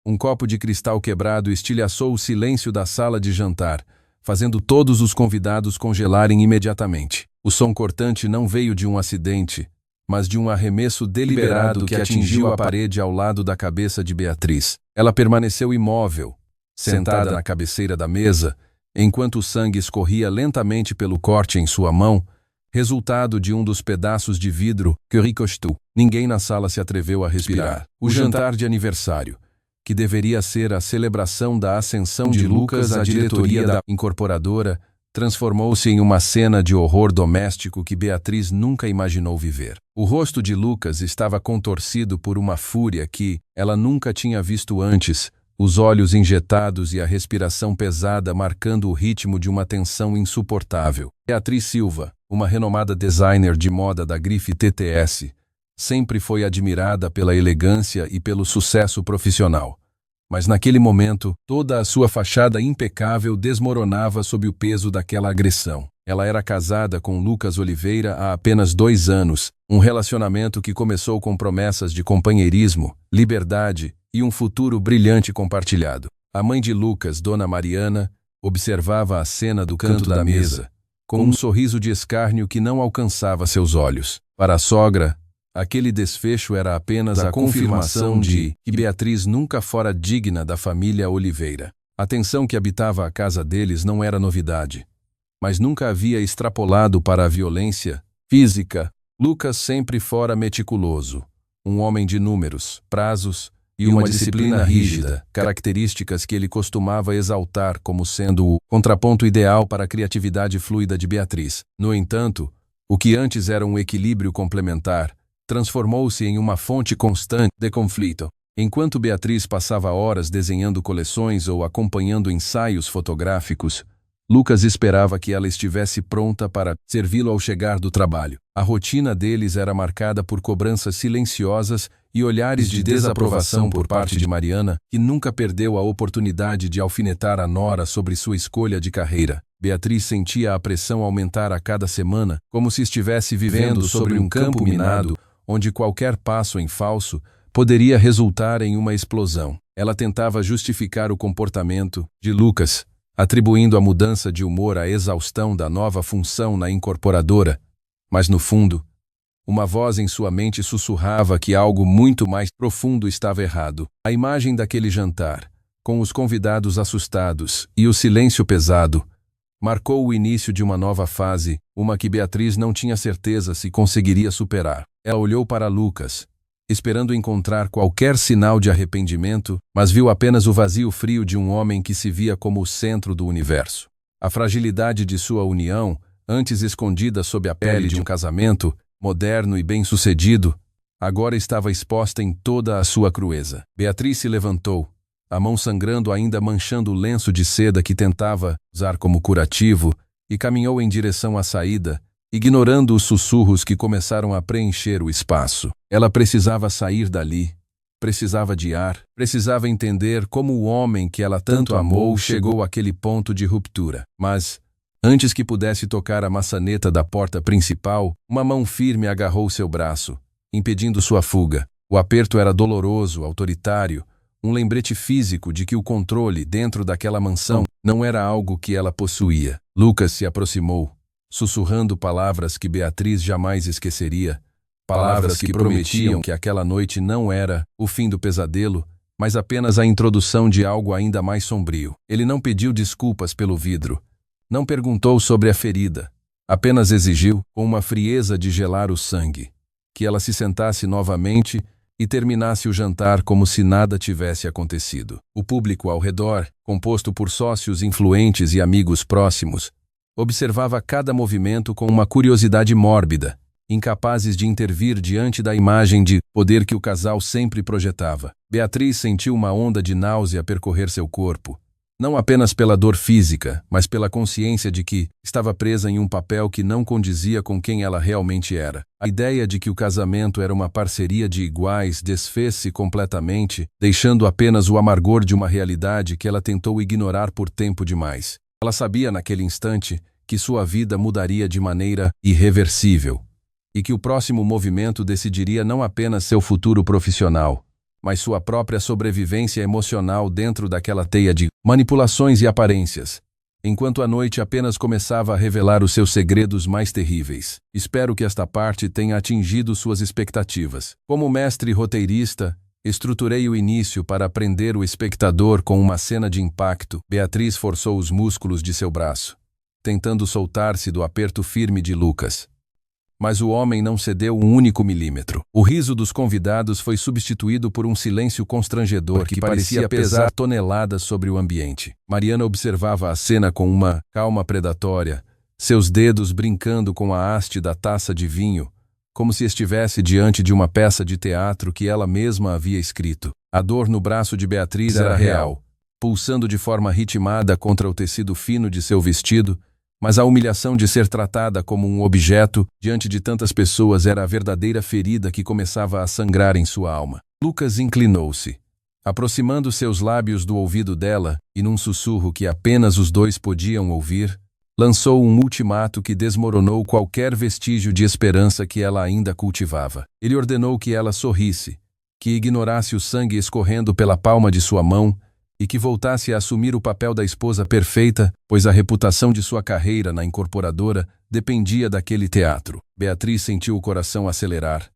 Um copo de cristal quebrado estilhaçou o silêncio da sala de jantar, fazendo todos os convidados congelarem imediatamente. O som cortante não veio de um acidente, mas de um arremesso deliberado que atingiu a parede ao lado da cabeça de Beatriz. Ela permaneceu imóvel, sentada na cabeceira da mesa, enquanto o sangue escorria lentamente pelo corte em sua mão, resultado de um dos pedaços de vidro que ricochetou. Ninguém na sala se atreveu a respirar. O jantar de aniversário, que deveria ser a celebração da ascensão de Lucas à diretoria da incorporadora, transformou-se em uma cena de horror doméstico que Beatriz nunca imaginou viver. O rosto de Lucas estava contorcido por uma fúria que ela nunca tinha visto antes, os olhos injetados e a respiração pesada marcando o ritmo de uma tensão insuportável. Beatriz Silva, uma renomada designer de moda da grife TTS, sempre foi admirada pela elegância e pelo sucesso profissional. Mas naquele momento, toda a sua fachada impecável desmoronava sob o peso daquela agressão. Ela era casada com Lucas Oliveira há apenas 2 anos, um relacionamento que começou com promessas de companheirismo, liberdade e um futuro brilhante compartilhado. A mãe de Lucas, Dona Mariana, observava a cena do canto da mesa, com um sorriso de escárnio que não alcançava seus olhos. Para a sogra, aquele desfecho era apenas a confirmação de que Beatriz nunca fora digna da família Oliveira. A tensão que habitava a casa deles não era novidade, mas nunca havia extrapolado para a violência física. Lucas sempre fora meticuloso, um homem de números, prazos e uma disciplina rígida, características que ele costumava exaltar como sendo o contraponto ideal para a criatividade fluida de Beatriz. No entanto, o que antes era um equilíbrio complementar, transformou-se em uma fonte constante de conflito. Enquanto Beatriz passava horas desenhando coleções ou acompanhando ensaios fotográficos, Lucas esperava que ela estivesse pronta para servi-lo ao chegar do trabalho. A rotina deles era marcada por cobranças silenciosas e olhares de desaprovação por parte de Mariana, que nunca perdeu a oportunidade de alfinetar a nora sobre sua escolha de carreira. Beatriz sentia a pressão aumentar a cada semana, como se estivesse vivendo sobre um campo minado, onde qualquer passo em falso poderia resultar em uma explosão. Ela tentava justificar o comportamento de Lucas, atribuindo a mudança de humor à exaustão da nova função na incorporadora, mas no fundo, uma voz em sua mente sussurrava que algo muito mais profundo estava errado. A imagem daquele jantar, com os convidados assustados e o silêncio pesado, marcou o início de uma nova fase, uma que Beatriz não tinha certeza se conseguiria superar. Ela olhou para Lucas, esperando encontrar qualquer sinal de arrependimento, mas viu apenas o vazio frio de um homem que se via como o centro do universo. A fragilidade de sua união, antes escondida sob a pele de um casamento moderno e bem-sucedido, agora estava exposta em toda a sua crueza. Beatriz se levantou, a mão sangrando ainda manchando o lenço de seda que tentava usar como curativo, e caminhou em direção à saída, ignorando os sussurros que começaram a preencher o espaço. Ela precisava sair dali, precisava de ar, precisava entender como o homem que ela tanto amou chegou àquele ponto de ruptura. Mas, antes que pudesse tocar a maçaneta da porta principal, uma mão firme agarrou seu braço, impedindo sua fuga. O aperto era doloroso, autoritário, um lembrete físico de que o controle dentro daquela mansão não era algo que ela possuía. Lucas se aproximou, sussurrando palavras que Beatriz jamais esqueceria, palavras que prometiam que aquela noite não era o fim do pesadelo, mas apenas a introdução de algo ainda mais sombrio. Ele não pediu desculpas pelo vidro, não perguntou sobre a ferida, apenas exigiu, com uma frieza de gelar o sangue, que ela se sentasse novamente e terminasse o jantar como se nada tivesse acontecido. O público ao redor, composto por sócios influentes e amigos próximos, observava cada movimento com uma curiosidade mórbida, incapazes de intervir diante da imagem de poder que o casal sempre projetava. Beatriz sentiu uma onda de náusea percorrer seu corpo, não apenas pela dor física, mas pela consciência de que estava presa em um papel que não condizia com quem ela realmente era. A ideia de que o casamento era uma parceria de iguais desfez-se completamente, deixando apenas o amargor de uma realidade que ela tentou ignorar por tempo demais. Ela sabia naquele instante que sua vida mudaria de maneira irreversível, e que o próximo movimento decidiria não apenas seu futuro profissional, mas sua própria sobrevivência emocional dentro daquela teia de manipulações e aparências, enquanto a noite apenas começava a revelar os seus segredos mais terríveis. Espero que esta parte tenha atingido suas expectativas. Como mestre roteirista, estruturei o início para prender o espectador com uma cena de impacto. Beatriz forçou os músculos de seu braço, tentando soltar-se do aperto firme de Lucas. Mas o homem não cedeu um único milímetro. O riso dos convidados foi substituído por um silêncio constrangedor que parecia pesar toneladas sobre o ambiente. Mariana observava a cena com uma calma predatória, seus dedos brincando com a haste da taça de vinho, como se estivesse diante de uma peça de teatro que ela mesma havia escrito. A dor no braço de Beatriz era real, pulsando de forma ritmada contra o tecido fino de seu vestido, mas a humilhação de ser tratada como um objeto diante de tantas pessoas era a verdadeira ferida que começava a sangrar em sua alma. Lucas inclinou-se, aproximando seus lábios do ouvido dela e, num sussurro que apenas os dois podiam ouvir, lançou um ultimato que desmoronou qualquer vestígio de esperança que ela ainda cultivava. Ele ordenou que ela sorrisse, que ignorasse o sangue escorrendo pela palma de sua mão e que voltasse a assumir o papel da esposa perfeita, pois a reputação de sua carreira na incorporadora dependia daquele teatro. Beatriz sentiu o coração acelerar.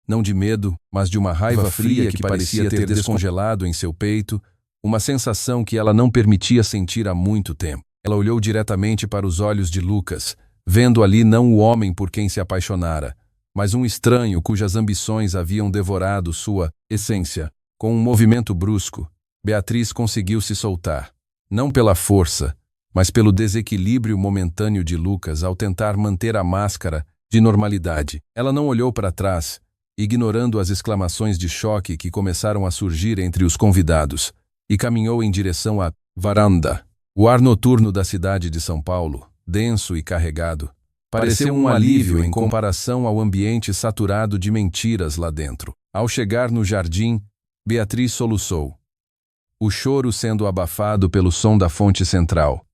Não de medo, mas de uma raiva fria que parecia ter descongelado em seu peito, uma sensação que ela não permitia sentir há muito tempo. Ela olhou diretamente para os olhos de Lucas, vendo ali não o homem por quem se apaixonara, mas um estranho cujas ambições haviam devorado sua essência. Com um movimento brusco, Beatriz conseguiu se soltar, não pela força, mas pelo desequilíbrio momentâneo de Lucas ao tentar manter a máscara de normalidade. Ela não olhou para trás, ignorando as exclamações de choque que começaram a surgir entre os convidados, e caminhou em direção à varanda. O ar noturno da cidade de São Paulo, denso e carregado, pareceu um alívio em comparação ao ambiente saturado de mentiras lá dentro. Ao chegar no jardim, Beatriz soluçou, o choro sendo abafado pelo som da fonte central.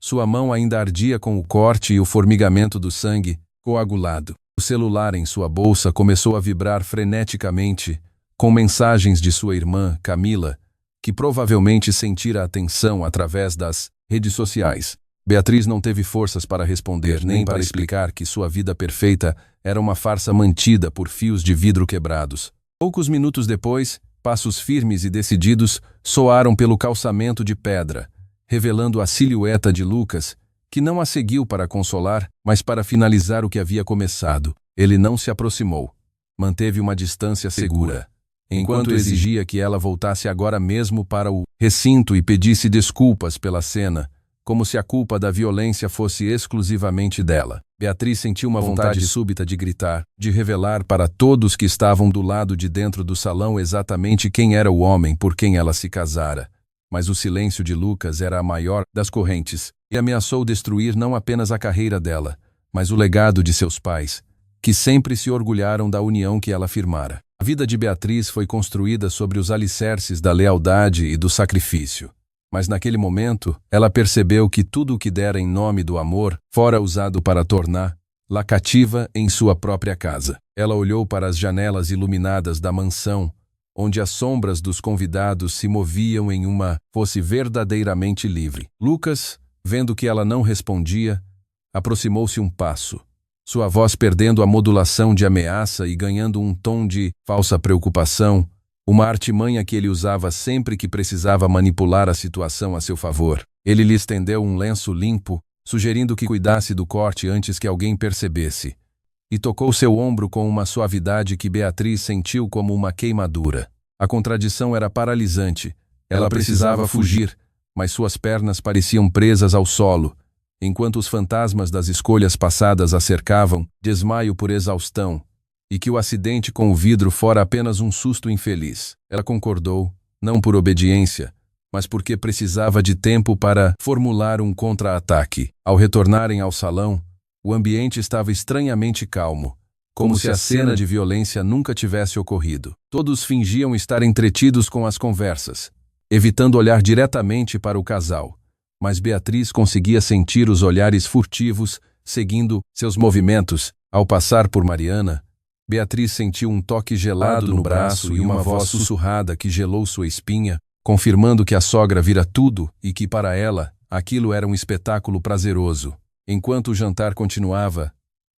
Sua mão ainda ardia com o corte e o formigamento do sangue coagulado. O celular em sua bolsa começou a vibrar freneticamente, com mensagens de sua irmã, Camila, que provavelmente sentira a atenção através das redes sociais. Beatriz não teve forças para responder nem para explicar que sua vida perfeita era uma farsa mantida por fios de vidro quebrados. Poucos minutos depois, passos firmes e decididos soaram pelo calçamento de pedra, revelando a silhueta de Lucas, que não a seguiu para consolar, mas para finalizar o que havia começado. Ele não se aproximou. Manteve uma distância segura, enquanto exigia que ela voltasse agora mesmo para o recinto e pedisse desculpas pela cena, como se a culpa da violência fosse exclusivamente dela. Beatriz sentiu uma vontade súbita de gritar, de revelar para todos que estavam do lado de dentro do salão exatamente quem era o homem por quem ela se casara. Mas o silêncio de Lucas era a maior das correntes, e ameaçou destruir não apenas a carreira dela, mas o legado de seus pais, que sempre se orgulharam da união que ela firmara. A vida de Beatriz foi construída sobre os alicerces da lealdade e do sacrifício. Mas naquele momento, ela percebeu que tudo o que dera em nome do amor fora usado para torná-la cativa em sua própria casa. Ela olhou para as janelas iluminadas da mansão, onde as sombras dos convidados se moviam em uma fosse verdadeiramente livre. Lucas, vendo que ela não respondia, aproximou-se um passo, sua voz perdendo a modulação de ameaça e ganhando um tom de falsa preocupação, uma artimanha que ele usava sempre que precisava manipular a situação a seu favor. Ele lhe estendeu um lenço limpo, sugerindo que cuidasse do corte antes que alguém percebesse, e tocou seu ombro com uma suavidade que Beatriz sentiu como uma queimadura. A contradição era paralisante. Ela precisava fugir, mas suas pernas pareciam presas ao solo, enquanto os fantasmas das escolhas passadas a cercavam, desmaio por exaustão, e que o acidente com o vidro fora apenas um susto infeliz. Ela concordou, não por obediência, mas porque precisava de tempo para formular um contra-ataque. Ao retornarem ao salão, o ambiente estava estranhamente calmo, como se a cena de violência nunca tivesse ocorrido. Todos fingiam estar entretidos com as conversas, evitando olhar diretamente para o casal, mas Beatriz conseguia sentir os olhares furtivos seguindo seus movimentos. Ao passar por Mariana, Beatriz sentiu um toque gelado no braço e uma voz sussurrada que gelou sua espinha, confirmando que a sogra vira tudo e que, para ela, aquilo era um espetáculo prazeroso. Enquanto o jantar continuava,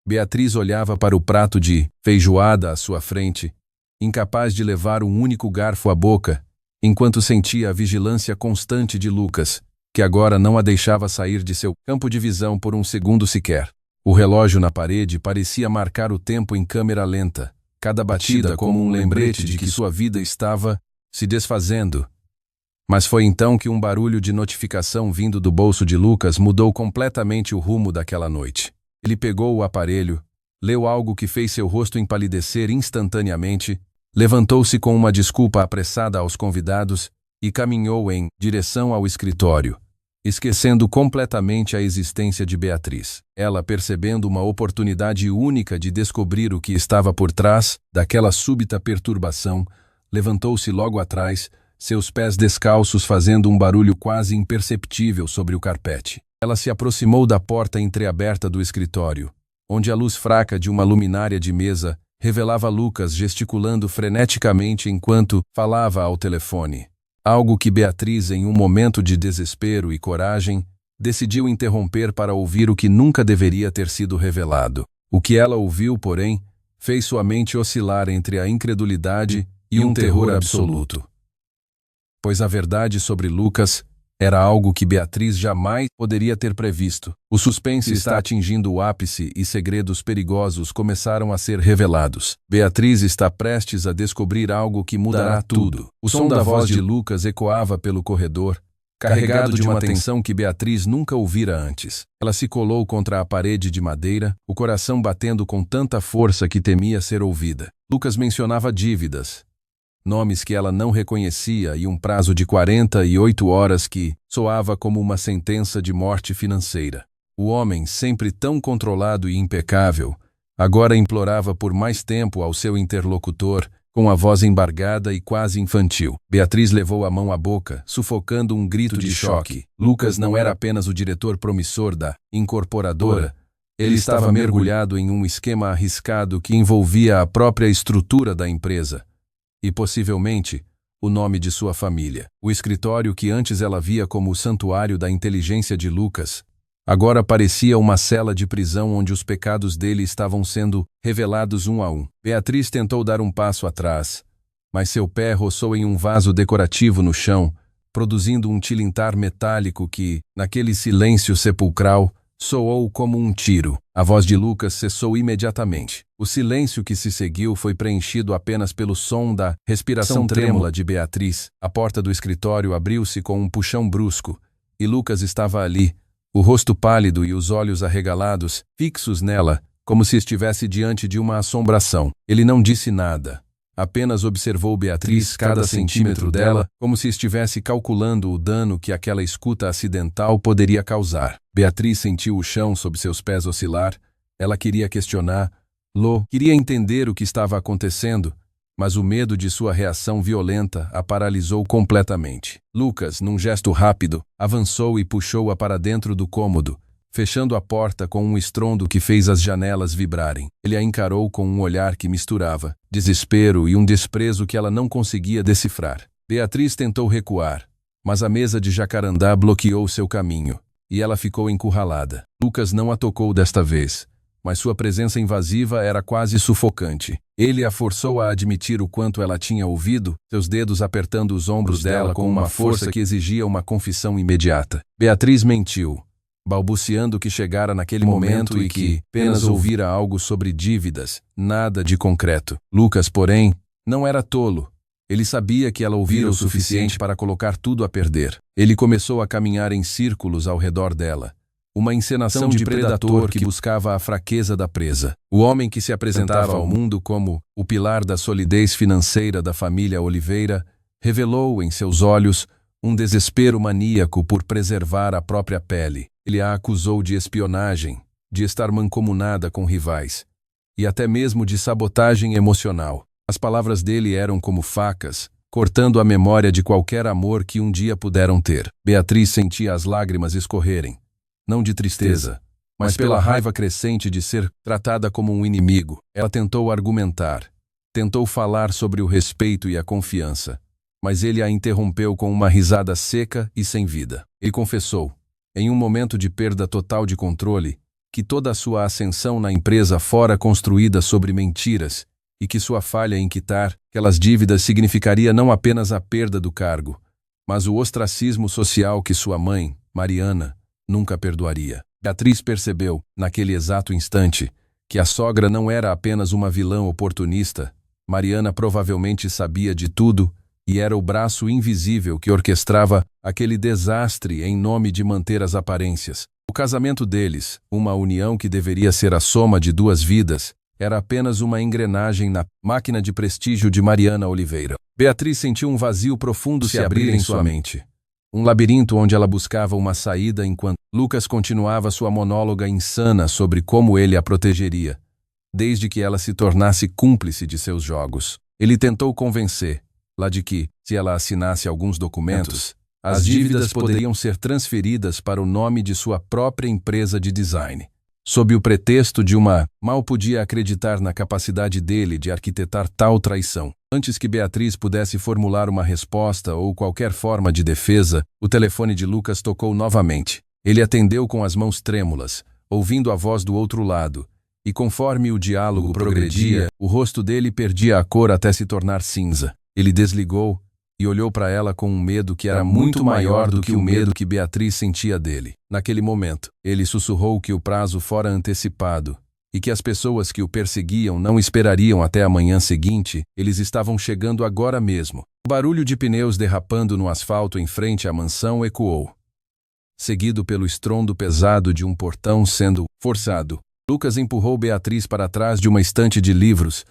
Beatriz olhava para o prato de feijoada à sua frente, incapaz de levar um único garfo à boca, enquanto sentia a vigilância constante de Lucas, que agora não a deixava sair de seu campo de visão por um segundo sequer. O relógio na parede parecia marcar o tempo em câmera lenta, cada batida como um lembrete de que sua vida estava se desfazendo. Mas foi então que um barulho de notificação vindo do bolso de Lucas mudou completamente o rumo daquela noite. Ele pegou o aparelho, leu algo que fez seu rosto empalidecer instantaneamente, levantou-se com uma desculpa apressada aos convidados e caminhou em direção ao escritório, esquecendo completamente a existência de Beatriz. Ela, percebendo uma oportunidade única de descobrir o que estava por trás daquela súbita perturbação, levantou-se logo atrás, seus pés descalços fazendo um barulho quase imperceptível sobre o carpete. Ela se aproximou da porta entreaberta do escritório, onde a luz fraca de uma luminária de mesa revelava Lucas gesticulando freneticamente enquanto falava ao telefone. Algo que Beatriz, em um momento de desespero e coragem, decidiu interromper para ouvir o que nunca deveria ter sido revelado. O que ela ouviu, porém, fez sua mente oscilar entre a incredulidade e um terror absoluto. Pois a verdade sobre Lucas era algo que Beatriz jamais poderia ter previsto. O suspense está atingindo o ápice e segredos perigosos começaram a ser revelados. Beatriz está prestes a descobrir algo que mudará tudo. O som da voz de Lucas ecoava pelo corredor, carregado de uma tensão que Beatriz nunca ouvira antes. Ela se colou contra a parede de madeira, o coração batendo com tanta força que temia ser ouvida. Lucas mencionava dívidas, nomes que ela não reconhecia e um prazo de 48 horas que soava como uma sentença de morte financeira. O homem, sempre tão controlado e impecável, agora implorava por mais tempo ao seu interlocutor, com a voz embargada e quase infantil. Beatriz levou a mão à boca, sufocando um grito de choque. Lucas não era apenas o diretor promissor da incorporadora, ele estava mergulhado em um esquema arriscado que envolvia a própria estrutura da empresa e, possivelmente, o nome de sua família. O escritório que antes ela via como o santuário da inteligência de Lucas, agora parecia uma cela de prisão onde os pecados dele estavam sendo revelados um a um. Beatriz tentou dar um passo atrás, mas seu pé roçou em um vaso decorativo no chão, produzindo um tilintar metálico que, naquele silêncio sepulcral, soou como um tiro. A voz de Lucas cessou imediatamente. O silêncio que se seguiu foi preenchido apenas pelo som da respiração trêmula de Beatriz. A porta do escritório abriu-se com um puxão brusco, e Lucas estava ali, o rosto pálido e os olhos arregalados, fixos nela, como se estivesse diante de uma assombração. Ele não disse nada. Apenas observou Beatriz cada centímetro dela, como se estivesse calculando o dano que aquela escuta acidental poderia causar. Beatriz sentiu o chão sob seus pés oscilar. Ela queria questionar, queria entender o que estava acontecendo, mas o medo de sua reação violenta a paralisou completamente. Lucas, num gesto rápido, avançou e puxou-a para dentro do cômodo, fechando a porta com um estrondo que fez as janelas vibrarem. Ele a encarou com um olhar que misturava desespero e um desprezo que ela não conseguia decifrar. Beatriz tentou recuar, mas a mesa de jacarandá bloqueou seu caminho, e ela ficou encurralada. Lucas não a tocou desta vez, mas sua presença invasiva era quase sufocante. Ele a forçou a admitir o quanto ela tinha ouvido, seus dedos apertando os ombros dela com uma força que exigia uma confissão imediata. Beatriz mentiu, balbuciando que chegara naquele momento e que apenas ouvira algo sobre dívidas, nada de concreto. Lucas, porém, não era tolo. Ele sabia que ela ouvira o suficiente para colocar tudo a perder. Ele começou a caminhar em círculos ao redor dela. Uma encenação de predador que buscava a fraqueza da presa. O homem que se apresentava ao mundo como o pilar da solidez financeira da família Oliveira revelou em seus olhos um desespero maníaco por preservar a própria pele. Ele a acusou de espionagem, de estar mancomunada com rivais, e até mesmo de sabotagem emocional. As palavras dele eram como facas, cortando a memória de qualquer amor que um dia puderam ter. Beatriz sentia as lágrimas escorrerem, não de tristeza, mas pela raiva crescente de ser tratada como um inimigo. Ela tentou argumentar, tentou falar sobre o respeito e a confiança, mas ele a interrompeu com uma risada seca e sem vida. Ele confessou, em um momento de perda total de controle, que toda a sua ascensão na empresa fora construída sobre mentiras e que sua falha em quitar aquelas dívidas significaria não apenas a perda do cargo, mas o ostracismo social que sua mãe, Mariana, nunca perdoaria. Beatriz percebeu, naquele exato instante, que a sogra não era apenas uma vilã oportunista. Mariana provavelmente sabia de tudo e era o braço invisível que orquestrava aquele desastre em nome de manter as aparências. O casamento deles, uma união que deveria ser a soma de duas vidas, era apenas uma engrenagem na máquina de prestígio de Mariana Oliveira. Beatriz sentiu um vazio profundo se abrir em sua mente. Um labirinto onde ela buscava uma saída enquanto Lucas continuava sua monóloga insana sobre como ele a protegeria, desde que ela se tornasse cúmplice de seus jogos. Ele tentou convencê-la de que, se ela assinasse alguns documentos, as dívidas poderiam ser transferidas para o nome de sua própria empresa de design. Sob o pretexto de mal podia acreditar na capacidade dele de arquitetar tal traição. Antes que Beatriz pudesse formular uma resposta ou qualquer forma de defesa, o telefone de Lucas tocou novamente. Ele atendeu com as mãos trêmulas, ouvindo a voz do outro lado, e conforme o diálogo progredia, o rosto dele perdia a cor até se tornar cinza. Ele desligou e olhou para ela com um medo que era muito maior do que o medo que Beatriz sentia dele. Naquele momento, ele sussurrou que o prazo fora antecipado e que as pessoas que o perseguiam não esperariam até a manhã seguinte, eles estavam chegando agora mesmo. O barulho de pneus derrapando no asfalto em frente à mansão ecoou, seguido pelo estrondo pesado de um portão sendo forçado. Lucas empurrou Beatriz para trás de uma estante de livros,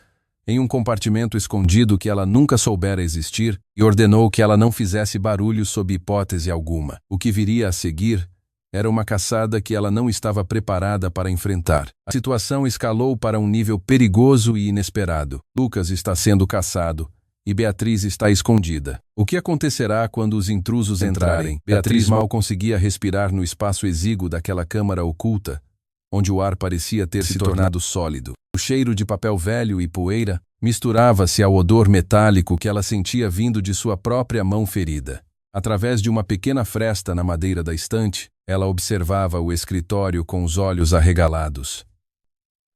em um compartimento escondido que ela nunca soubera existir, e ordenou que ela não fizesse barulho sob hipótese alguma. O que viria a seguir era uma caçada que ela não estava preparada para enfrentar. A situação escalou para um nível perigoso e inesperado. Lucas está sendo caçado e Beatriz está escondida. O que acontecerá quando os intrusos entrarem? Beatriz mal conseguia respirar no espaço exíguo daquela câmara oculta, onde o ar parecia ter se tornado sólido. O cheiro de papel velho e poeira misturava-se ao odor metálico que ela sentia vindo de sua própria mão ferida. Através de uma pequena fresta na madeira da estante, ela observava o escritório com os olhos arregalados.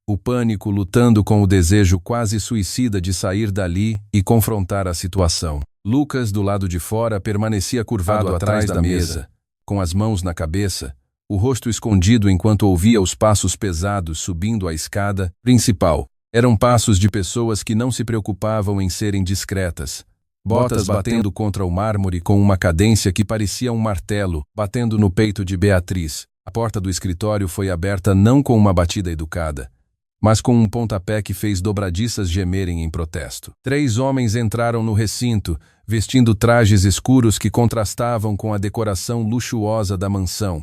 O pânico lutando com o desejo quase suicida de sair dali e confrontar a situação. Lucas, do lado de fora, permanecia curvado atrás da mesa, com as mãos na cabeça, o rosto escondido enquanto ouvia os passos pesados subindo a escada principal. Eram passos de pessoas que não se preocupavam em serem discretas. Botas batendo contra o mármore com uma cadência que parecia um martelo, batendo no peito de Beatriz. A porta do escritório foi aberta não com uma batida educada, mas com um pontapé que fez dobradiças gemerem em protesto. 3 homens entraram no recinto, vestindo trajes escuros que contrastavam com a decoração luxuosa da mansão.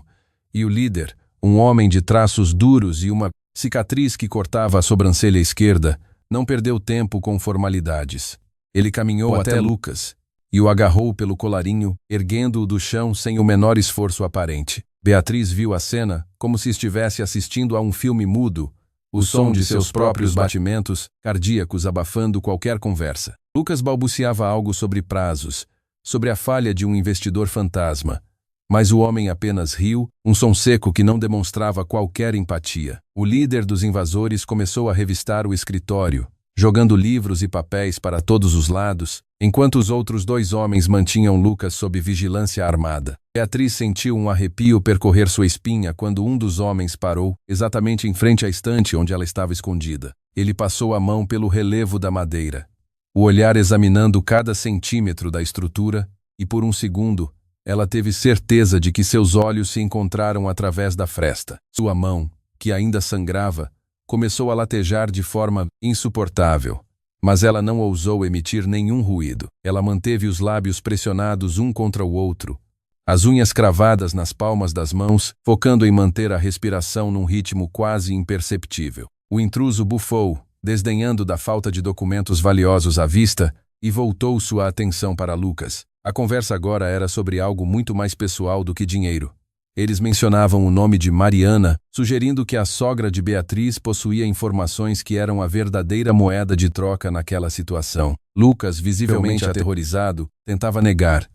E o líder, um homem de traços duros e uma cicatriz que cortava a sobrancelha esquerda, não perdeu tempo com formalidades. Ele caminhou até Lucas e o agarrou pelo colarinho, erguendo-o do chão sem o menor esforço aparente. Beatriz viu a cena como se estivesse assistindo a um filme mudo, o som de seus próprios batimentos cardíacos abafando qualquer conversa. Lucas balbuciava algo sobre prazos, sobre a falha de um investidor fantasma, mas o homem apenas riu, um som seco que não demonstrava qualquer empatia. O líder dos invasores começou a revistar o escritório, jogando livros e papéis para todos os lados, enquanto os outros 2 homens mantinham Lucas sob vigilância armada. Beatriz sentiu um arrepio percorrer sua espinha quando um dos homens parou, exatamente em frente à estante onde ela estava escondida. Ele passou a mão pelo relevo da madeira, o olhar examinando cada centímetro da estrutura, e por um segundo, ela teve certeza de que seus olhos se encontraram através da fresta. Sua mão, que ainda sangrava, começou a latejar de forma insuportável, mas ela não ousou emitir nenhum ruído. Ela manteve os lábios pressionados um contra o outro, as unhas cravadas nas palmas das mãos, focando em manter a respiração num ritmo quase imperceptível. O intruso bufou, desdenhando da falta de documentos valiosos à vista, e voltou sua atenção para Lucas. A conversa agora era sobre algo muito mais pessoal do que dinheiro. Eles mencionavam o nome de Mariana, sugerindo que a sogra de Beatriz possuía informações que eram a verdadeira moeda de troca naquela situação. Lucas, visivelmente aterrorizado, tentava negar,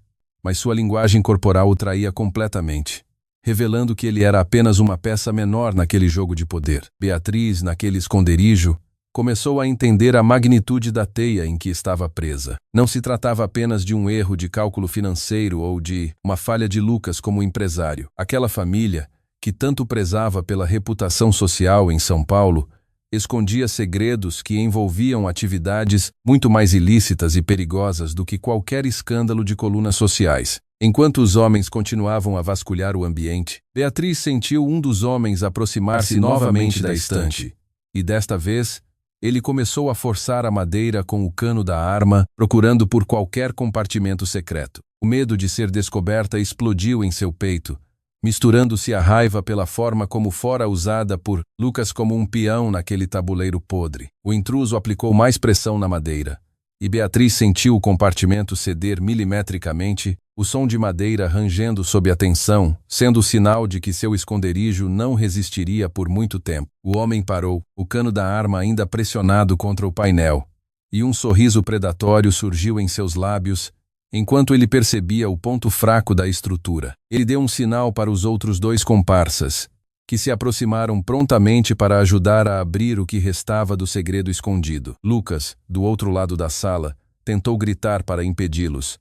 mas sua linguagem corporal o traía completamente, revelando que ele era apenas uma peça menor naquele jogo de poder. Beatriz, naquele esconderijo, começou a entender a magnitude da teia em que estava presa. Não se tratava apenas de um erro de cálculo financeiro ou de uma falha de Lucas como empresário. Aquela família, que tanto prezava pela reputação social em São Paulo, escondia segredos que envolviam atividades muito mais ilícitas e perigosas do que qualquer escândalo de colunas sociais. Enquanto os homens continuavam a vasculhar o ambiente, Beatriz sentiu um dos homens aproximar-se novamente da estante, e desta vez, ele começou a forçar a madeira com o cano da arma, procurando por qualquer compartimento secreto. O medo de ser descoberta explodiu em seu peito, misturando-se à raiva pela forma como fora usada por Lucas como um peão naquele tabuleiro podre. O intruso aplicou mais pressão na madeira, e Beatriz sentiu o compartimento ceder milimetricamente, o som de madeira rangendo sob a tensão, sendo o sinal de que seu esconderijo não resistiria por muito tempo. O homem parou, o cano da arma ainda pressionado contra o painel, e um sorriso predatório surgiu em seus lábios, enquanto ele percebia o ponto fraco da estrutura. Ele deu um sinal para os outros dois comparsas, que se aproximaram prontamente para ajudar a abrir o que restava do segredo escondido. Lucas, do outro lado da sala, tentou gritar para impedi-los,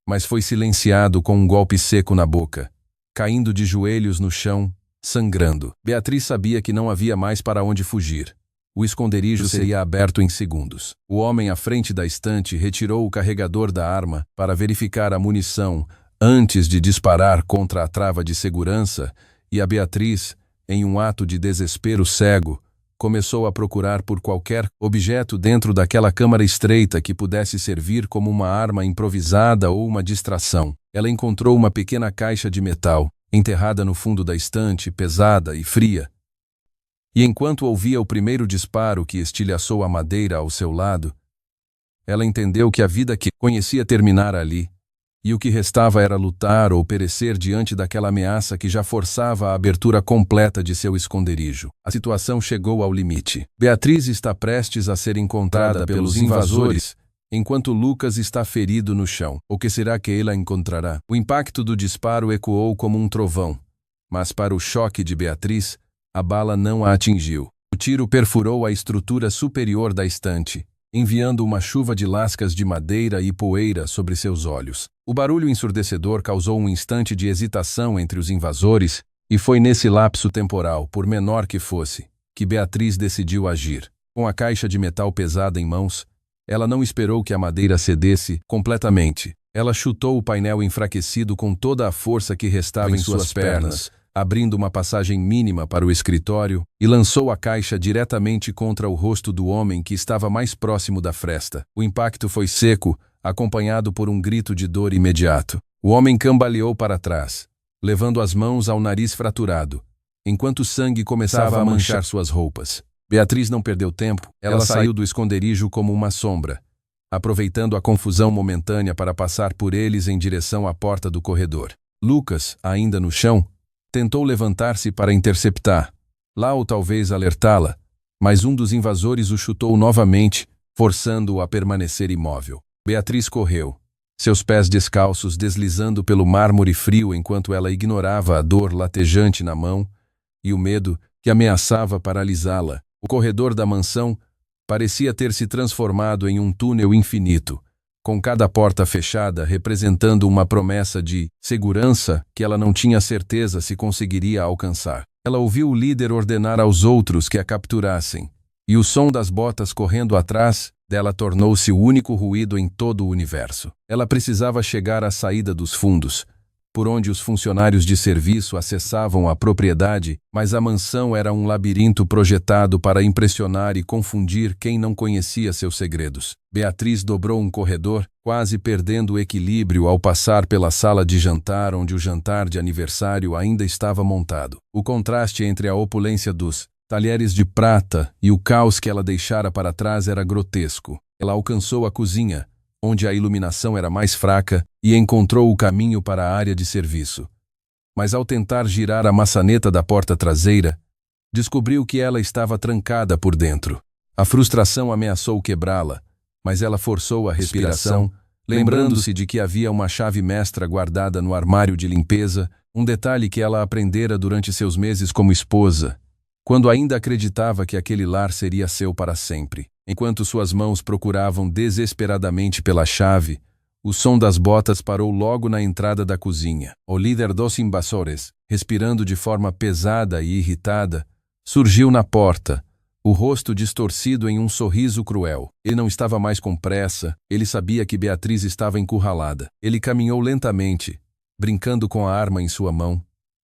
mas foi silenciado com um golpe seco na boca, caindo de joelhos no chão, sangrando. Beatriz sabia que não havia mais para onde fugir. O esconderijo seria aberto em segundos. O homem à frente da estante retirou o carregador da arma para verificar a munição antes de disparar contra a trava de segurança, e a Beatriz, em um ato de desespero cego, começou a procurar por qualquer objeto dentro daquela câmara estreita que pudesse servir como uma arma improvisada ou uma distração. Ela encontrou uma pequena caixa de metal, enterrada no fundo da estante, pesada e fria. E enquanto ouvia o primeiro disparo que estilhaçou a madeira ao seu lado, ela entendeu que a vida que conhecia terminara ali, e o que restava era lutar ou perecer diante daquela ameaça que já forçava a abertura completa de seu esconderijo. A situação chegou ao limite. Beatriz está prestes a ser encontrada pelos invasores, enquanto Lucas está ferido no chão. O que será que ela encontrará? O impacto do disparo ecoou como um trovão, mas para o choque de Beatriz, a bala não a atingiu. O tiro perfurou a estrutura superior da estante, enviando uma chuva de lascas de madeira e poeira sobre seus olhos. O barulho ensurdecedor causou um instante de hesitação entre os invasores, e foi nesse lapso temporal, por menor que fosse, que Beatriz decidiu agir. Com a caixa de metal pesada em mãos, ela não esperou que a madeira cedesse completamente. Ela chutou o painel enfraquecido com toda a força que restava em suas pernas, abrindo uma passagem mínima para o escritório, e lançou a caixa diretamente contra o rosto do homem que estava mais próximo da fresta. O impacto foi seco, acompanhado por um grito de dor imediato. O homem cambaleou para trás, levando as mãos ao nariz fraturado, enquanto o sangue começava a manchar suas roupas. Beatriz não perdeu tempo, ela saiu do esconderijo como uma sombra, aproveitando a confusão momentânea para passar por eles em direção à porta do corredor. Lucas, ainda no chão, tentou levantar-se para interceptá-la ou talvez alertá-la, mas um dos invasores o chutou novamente, forçando-o a permanecer imóvel. Beatriz correu, seus pés descalços deslizando pelo mármore frio enquanto ela ignorava a dor latejante na mão e o medo que ameaçava paralisá-la. O corredor da mansão parecia ter se transformado em um túnel infinito, com cada porta fechada representando uma promessa de segurança que ela não tinha certeza se conseguiria alcançar. Ela ouviu o líder ordenar aos outros que a capturassem, e o som das botas correndo atrás dela tornou-se o único ruído em todo o universo. Ela precisava chegar à saída dos fundos, por onde os funcionários de serviço acessavam a propriedade, mas a mansão era um labirinto projetado para impressionar e confundir quem não conhecia seus segredos. Beatriz dobrou um corredor, quase perdendo o equilíbrio ao passar pela sala de jantar onde o jantar de aniversário ainda estava montado. O contraste entre a opulência dos talheres de prata e o caos que ela deixara para trás era grotesco. Ela alcançou a cozinha, onde a iluminação era mais fraca, e encontrou o caminho para a área de serviço. mas ao tentar girar a maçaneta da porta traseira, descobriu que ela estava trancada por dentro. A frustração ameaçou quebrá-la, mas ela forçou a respiração, lembrando-se de que havia uma chave mestra guardada no armário de limpeza, um detalhe que ela aprendera durante seus meses como esposa, quando ainda acreditava que aquele lar seria seu para sempre. Enquanto suas mãos procuravam desesperadamente pela chave, o som das botas parou logo na entrada da cozinha. O líder dos invasores, respirando de forma pesada e irritada, surgiu na porta, o rosto distorcido em um sorriso cruel. Ele não estava mais com pressa, ele sabia que Beatriz estava encurralada. Ele caminhou lentamente, brincando com a arma em sua mão,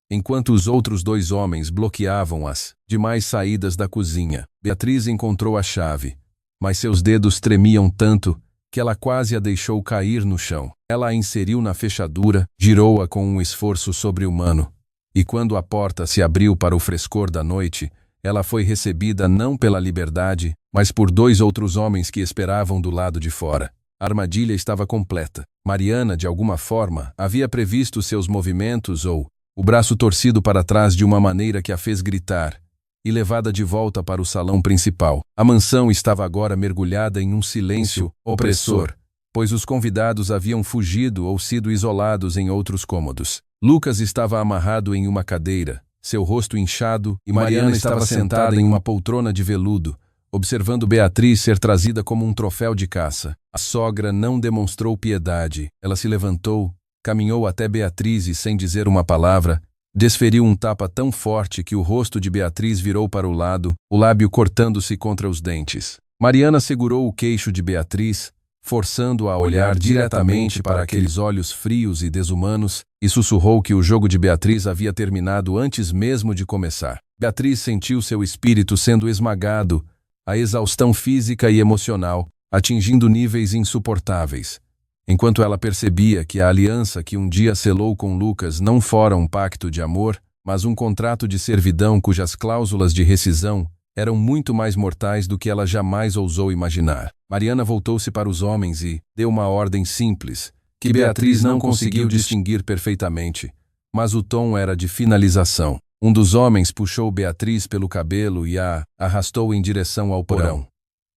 enquanto os outros 2 homens bloqueavam as demais saídas da cozinha. Beatriz encontrou a chave, mas seus dedos tremiam tanto que ela quase a deixou cair no chão. Ela a inseriu na fechadura, girou-a com um esforço sobre-humano, e quando a porta se abriu para o frescor da noite, ela foi recebida não pela liberdade, mas por 2 outros homens que esperavam do lado de fora. A armadilha estava completa. Mariana, de alguma forma, havia previsto seus movimentos ou o braço torcido para trás de uma maneira que a fez gritar, e levada de volta para o salão principal. A mansão estava agora mergulhada em um silêncio opressor, pois os convidados haviam fugido ou sido isolados em outros cômodos. Lucas estava amarrado em uma cadeira, seu rosto inchado, e Mariana estava sentada em uma poltrona de veludo, observando Beatriz ser trazida como um troféu de caça. A sogra não demonstrou piedade. Ela se levantou, caminhou até Beatriz e, sem dizer uma palavra, desferiu um tapa tão forte que o rosto de Beatriz virou para o lado, o lábio cortando-se contra os dentes. Mariana segurou o queixo de Beatriz, forçando-a a olhar diretamente para aqueles olhos frios e desumanos, e sussurrou que o jogo de Beatriz havia terminado antes mesmo de começar. Beatriz sentiu seu espírito sendo esmagado, a exaustão física e emocional, atingindo níveis insuportáveis. Enquanto ela percebia que a aliança que um dia selou com Lucas não fora um pacto de amor, mas um contrato de servidão cujas cláusulas de rescisão eram muito mais mortais do que ela jamais ousou imaginar. Mariana voltou-se para os homens e deu uma ordem simples, que Beatriz não conseguiu distinguir perfeitamente, mas o tom era de finalização. Um dos homens puxou Beatriz pelo cabelo e a arrastou em direção ao porão,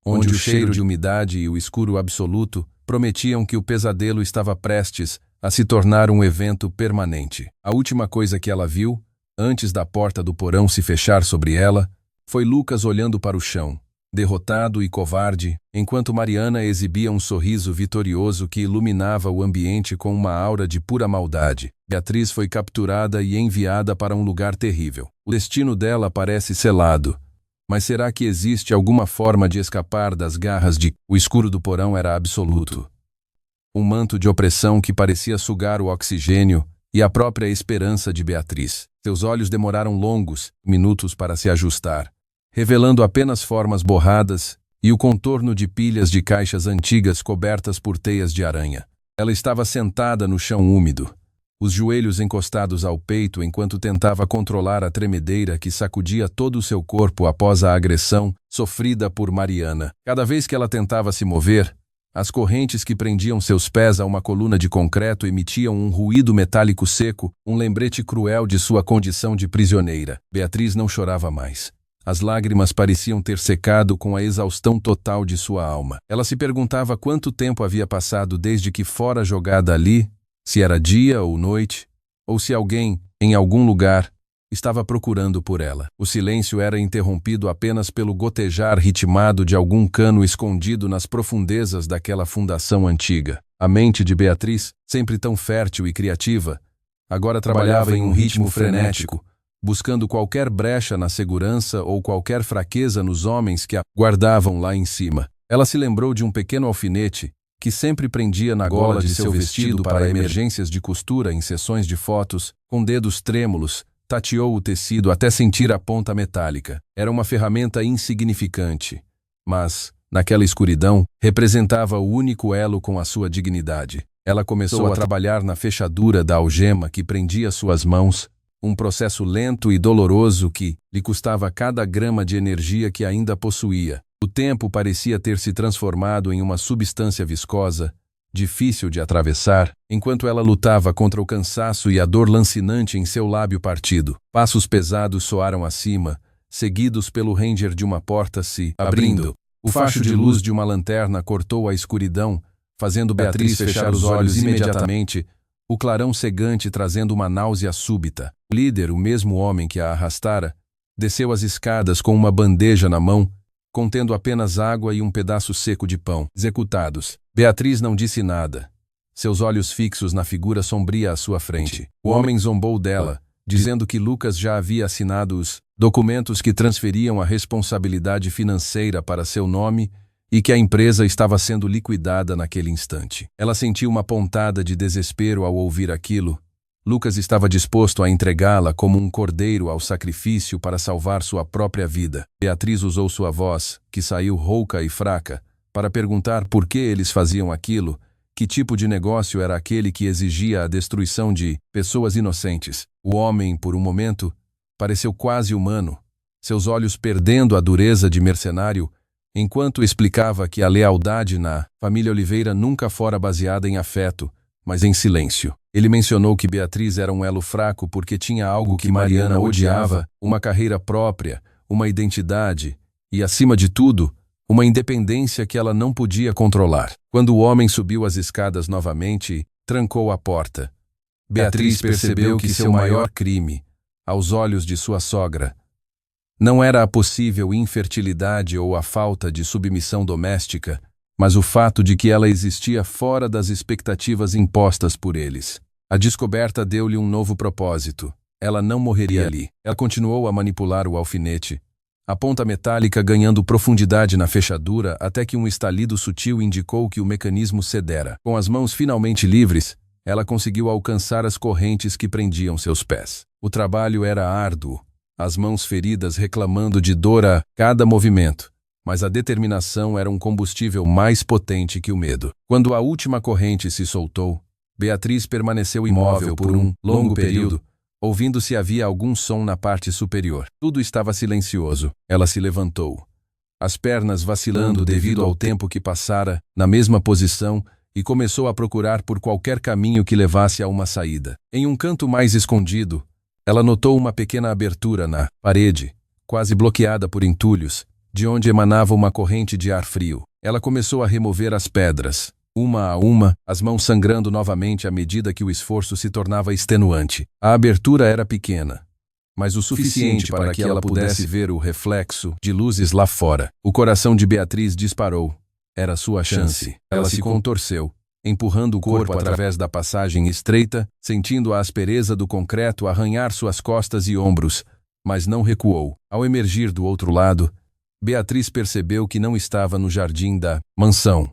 onde o cheiro de umidade e o escuro absoluto prometiam que o pesadelo estava prestes a se tornar um evento permanente. A última coisa que ela viu, antes da porta do porão se fechar sobre ela, foi Lucas olhando para o chão, derrotado e covarde, enquanto Mariana exibia um sorriso vitorioso que iluminava o ambiente com uma aura de pura maldade. Beatriz foi capturada e enviada para um lugar terrível. O destino dela parece selado. Mas será que existe alguma forma de escapar das garras de... O escuro do porão era absoluto. Um manto de opressão que parecia sugar o oxigênio e a própria esperança de Beatriz. Seus olhos demoraram longos minutos para se ajustar, revelando apenas formas borradas e o contorno de pilhas de caixas antigas cobertas por teias de aranha. Ela estava sentada no chão úmido, os joelhos encostados ao peito enquanto tentava controlar a tremedeira que sacudia todo o seu corpo após a agressão sofrida por Mariana. Cada vez que ela tentava se mover, as correntes que prendiam seus pés a uma coluna de concreto emitiam um ruído metálico seco, um lembrete cruel de sua condição de prisioneira. Beatriz não chorava mais. As lágrimas pareciam ter secado com a exaustão total de sua alma. Ela se perguntava quanto tempo havia passado desde que fora jogada ali, se era dia ou noite, ou se alguém, em algum lugar, estava procurando por ela. O silêncio era interrompido apenas pelo gotejar ritmado de algum cano escondido nas profundezas daquela fundação antiga. A mente de Beatriz, sempre tão fértil e criativa, agora trabalhava em um ritmo frenético, buscando qualquer brecha na segurança ou qualquer fraqueza nos homens que a guardavam lá em cima. Ela se lembrou de um pequeno alfinete que sempre prendia na gola de seu vestido para emergências de costura em sessões de fotos, com dedos trêmulos, tateou o tecido até sentir a ponta metálica. Era uma ferramenta insignificante, mas, naquela escuridão, representava o único elo com a sua dignidade. Ela começou a trabalhar na fechadura da algema que prendia suas mãos, um processo lento e doloroso que lhe custava cada grama de energia que ainda possuía. O tempo parecia ter se transformado em uma substância viscosa, difícil de atravessar, enquanto ela lutava contra o cansaço e a dor lancinante em seu lábio partido. Passos pesados soaram acima, seguidos pelo ranger de uma porta se abrindo. O facho de luz de uma lanterna cortou a escuridão, fazendo Beatriz fechar os olhos imediatamente, o clarão cegante trazendo uma náusea súbita. O líder, o mesmo homem que a arrastara, desceu as escadas com uma bandeja na mão, contendo apenas água e um pedaço seco de pão. Executados. Beatriz não disse nada, seus olhos fixos na figura sombria à sua frente. O homem zombou dela, dizendo que Lucas já havia assinado os documentos que transferiam a responsabilidade financeira para seu nome e que a empresa estava sendo liquidada naquele instante. Ela sentiu uma pontada de desespero ao ouvir aquilo. Lucas estava disposto a entregá-la como um cordeiro ao sacrifício para salvar sua própria vida. Beatriz usou sua voz, que saiu rouca e fraca, para perguntar por que eles faziam aquilo, que tipo de negócio era aquele que exigia a destruição de pessoas inocentes. O homem, por um momento, pareceu quase humano, seus olhos perdendo a dureza de mercenário, enquanto explicava que a lealdade na família Oliveira nunca fora baseada em afeto, mas em silêncio. Ele mencionou que Beatriz era um elo fraco porque tinha algo que Mariana odiava, uma carreira própria, uma identidade e, acima de tudo, uma independência que ela não podia controlar. Quando o homem subiu as escadas novamente, trancou a porta. Beatriz percebeu que seu maior crime, aos olhos de sua sogra, não era a possível infertilidade ou a falta de submissão doméstica, mas o fato de que ela existia fora das expectativas impostas por eles. A descoberta deu-lhe um novo propósito. Ela não morreria ali. Ela continuou a manipular o alfinete, a ponta metálica ganhando profundidade na fechadura até que um estalido sutil indicou que o mecanismo cedera. Com as mãos finalmente livres, ela conseguiu alcançar as correntes que prendiam seus pés. O trabalho era árduo, as mãos feridas reclamando de dor a cada movimento, mas a determinação era um combustível mais potente que o medo. Quando a última corrente se soltou, Beatriz permaneceu imóvel por um longo período, ouvindo se havia algum som na parte superior. Tudo estava silencioso. Ela se levantou, as pernas vacilando devido ao tempo que passara, na mesma posição, e começou a procurar por qualquer caminho que levasse a uma saída. Em um canto mais escondido, ela notou uma pequena abertura na parede, quase bloqueada por entulhos, de onde emanava uma corrente de ar frio. Ela começou a remover as pedras, uma a uma, as mãos sangrando novamente à medida que o esforço se tornava extenuante. A abertura era pequena, mas o suficiente para que ela pudesse ver o reflexo de luzes lá fora. O coração de Beatriz disparou. Era sua chance. Ela se contorceu, empurrando o corpo através da passagem estreita, sentindo a aspereza do concreto arranhar suas costas e ombros, mas não recuou. Ao emergir do outro lado, Beatriz percebeu que não estava no jardim da mansão,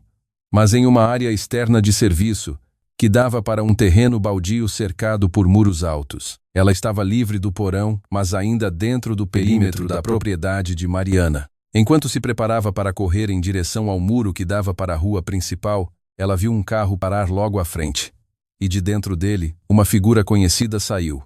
mas em uma área externa de serviço, que dava para um terreno baldio cercado por muros altos. Ela estava livre do porão, mas ainda dentro do perímetro da propriedade de Mariana. Enquanto se preparava para correr em direção ao muro que dava para a rua principal, ela viu um carro parar logo à frente. E de dentro dele, uma figura conhecida saiu,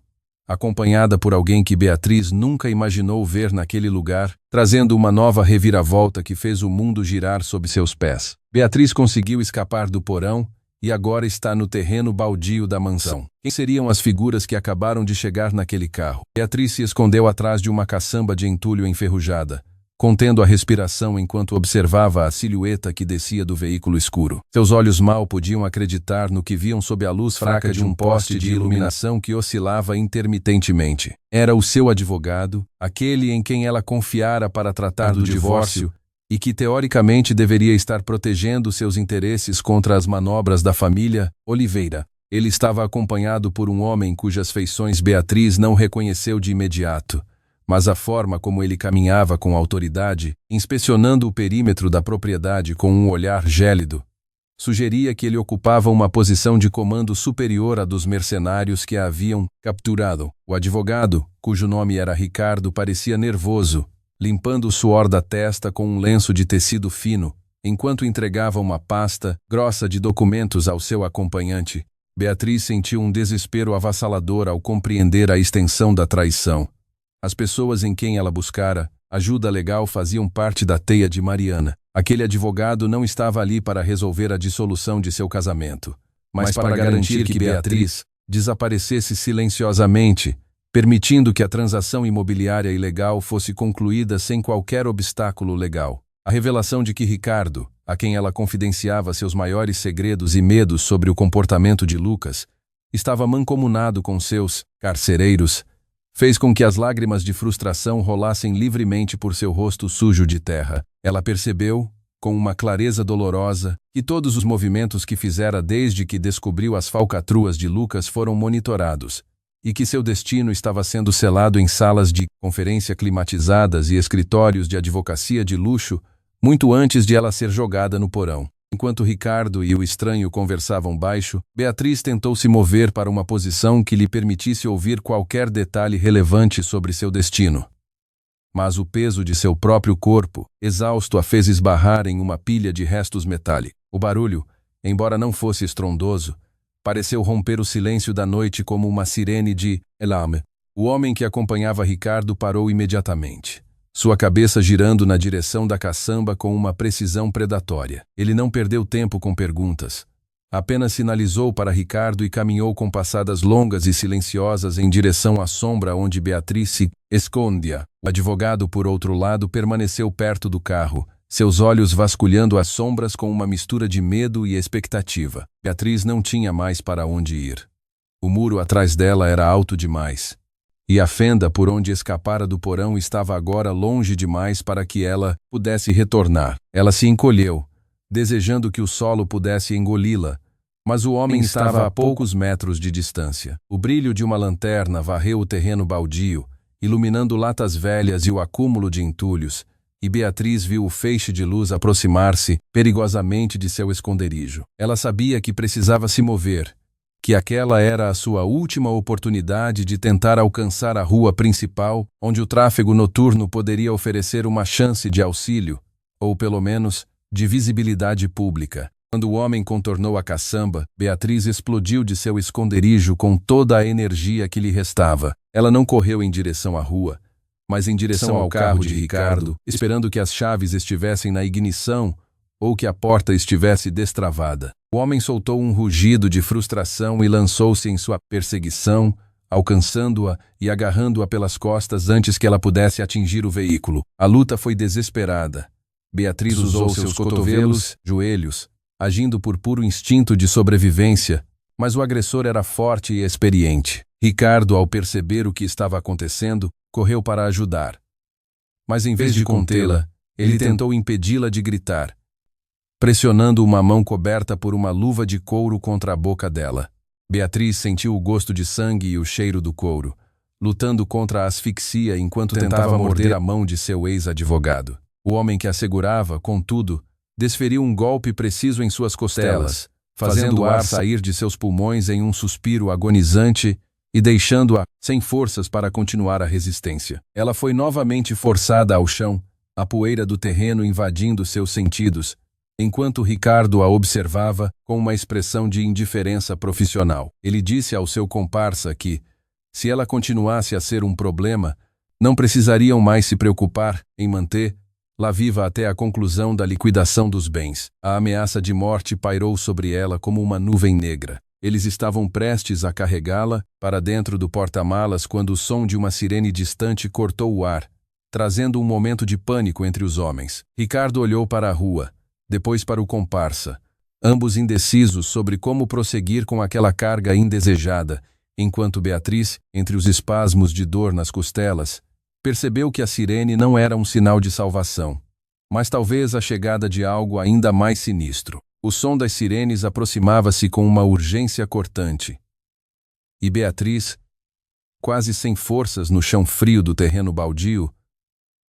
acompanhada por alguém que Beatriz nunca imaginou ver naquele lugar, trazendo uma nova reviravolta que fez o mundo girar sob seus pés. Beatriz conseguiu escapar do porão e agora está no terreno baldio da mansão. Quem seriam as figuras que acabaram de chegar naquele carro? Beatriz se escondeu atrás de uma caçamba de entulho enferrujada, contendo a respiração enquanto observava a silhueta que descia do veículo escuro. Seus olhos mal podiam acreditar no que viam sob a luz fraca de um poste de iluminação que oscilava intermitentemente. Era o seu advogado, aquele em quem ela confiara para tratar do divórcio e que teoricamente deveria estar protegendo seus interesses contra as manobras da família Oliveira. Ele estava acompanhado por um homem cujas feições Beatriz não reconheceu de imediato, mas a forma como ele caminhava com autoridade, inspecionando o perímetro da propriedade com um olhar gélido, sugeria que ele ocupava uma posição de comando superior à dos mercenários que a haviam capturado. O advogado, cujo nome era Ricardo, parecia nervoso, limpando o suor da testa com um lenço de tecido fino, enquanto entregava uma pasta grossa de documentos ao seu acompanhante. Beatriz sentiu um desespero avassalador ao compreender a extensão da traição. As pessoas em quem ela buscara ajuda legal faziam parte da teia de Mariana. Aquele advogado não estava ali para resolver a dissolução de seu casamento, mas para garantir que Beatriz desaparecesse silenciosamente, permitindo que a transação imobiliária ilegal fosse concluída sem qualquer obstáculo legal. A revelação de que Ricardo, a quem ela confidenciava seus maiores segredos e medos sobre o comportamento de Lucas, estava mancomunado com seus carcereiros, fez com que as lágrimas de frustração rolassem livremente por seu rosto sujo de terra. Ela percebeu, com uma clareza dolorosa, que todos os movimentos que fizera desde que descobriu as falcatruas de Lucas foram monitorados, e que seu destino estava sendo selado em salas de conferência climatizadas e escritórios de advocacia de luxo, muito antes de ela ser jogada no porão. Enquanto Ricardo e o estranho conversavam baixo, Beatriz tentou se mover para uma posição que lhe permitisse ouvir qualquer detalhe relevante sobre seu destino. Mas o peso de seu próprio corpo, exausto, a fez esbarrar em uma pilha de restos metálicos. O barulho, embora não fosse estrondoso, pareceu romper o silêncio da noite como uma sirene de alarme. O homem que acompanhava Ricardo parou imediatamente, sua cabeça girando na direção da caçamba com uma precisão predatória. Ele não perdeu tempo com perguntas. Apenas sinalizou para Ricardo e caminhou com passadas longas e silenciosas em direção à sombra onde Beatriz se escondia. O advogado, por outro lado, permaneceu perto do carro, seus olhos vasculhando as sombras com uma mistura de medo e expectativa. Beatriz não tinha mais para onde ir. O muro atrás dela era alto demais, e a fenda por onde escapara do porão estava agora longe demais para que ela pudesse retornar. Ela se encolheu, desejando que o solo pudesse engoli-la, mas o homem estava a poucos metros de distância. O brilho de uma lanterna varreu o terreno baldio, iluminando latas velhas e o acúmulo de entulhos, e Beatriz viu o feixe de luz aproximar-se perigosamente de seu esconderijo. Ela sabia que precisava se mover, que aquela era a sua última oportunidade de tentar alcançar a rua principal, onde o tráfego noturno poderia oferecer uma chance de auxílio, ou pelo menos, de visibilidade pública. Quando o homem contornou a caçamba, Beatriz explodiu de seu esconderijo com toda a energia que lhe restava. Ela não correu em direção à rua, mas em direção ao carro de Ricardo, esperando que as chaves estivessem na ignição ou que a porta estivesse destravada. O homem soltou um rugido de frustração e lançou-se em sua perseguição, alcançando-a e agarrando-a pelas costas antes que ela pudesse atingir o veículo. A luta foi desesperada. Beatriz usou seus cotovelos, joelhos, agindo por puro instinto de sobrevivência, mas o agressor era forte e experiente. Ricardo, ao perceber o que estava acontecendo, correu para ajudar. Mas em vez de contê-la, ele tentou impedi-la de gritar, pressionando uma mão coberta por uma luva de couro contra a boca dela. Beatriz sentiu o gosto de sangue e o cheiro do couro, lutando contra a asfixia enquanto tentava morder a mão de seu ex-advogado. O homem que a segurava, contudo, desferiu um golpe preciso em suas costelas, fazendo o ar sair de seus pulmões em um suspiro agonizante e deixando-a sem forças para continuar a resistência. Ela foi novamente forçada ao chão, a poeira do terreno invadindo seus sentidos, enquanto Ricardo a observava com uma expressão de indiferença profissional. Ele disse ao seu comparsa que, se ela continuasse a ser um problema, não precisariam mais se preocupar em mantê-la viva até a conclusão da liquidação dos bens. A ameaça de morte pairou sobre ela como uma nuvem negra. Eles estavam prestes a carregá-la para dentro do porta-malas quando o som de uma sirene distante cortou o ar, trazendo um momento de pânico entre os homens. Ricardo olhou para a rua, depois para o comparsa, ambos indecisos sobre como prosseguir com aquela carga indesejada, enquanto Beatriz, entre os espasmos de dor nas costelas, percebeu que a sirene não era um sinal de salvação, mas talvez a chegada de algo ainda mais sinistro. O som das sirenes aproximava-se com uma urgência cortante. E Beatriz, quase sem forças no chão frio do terreno baldio,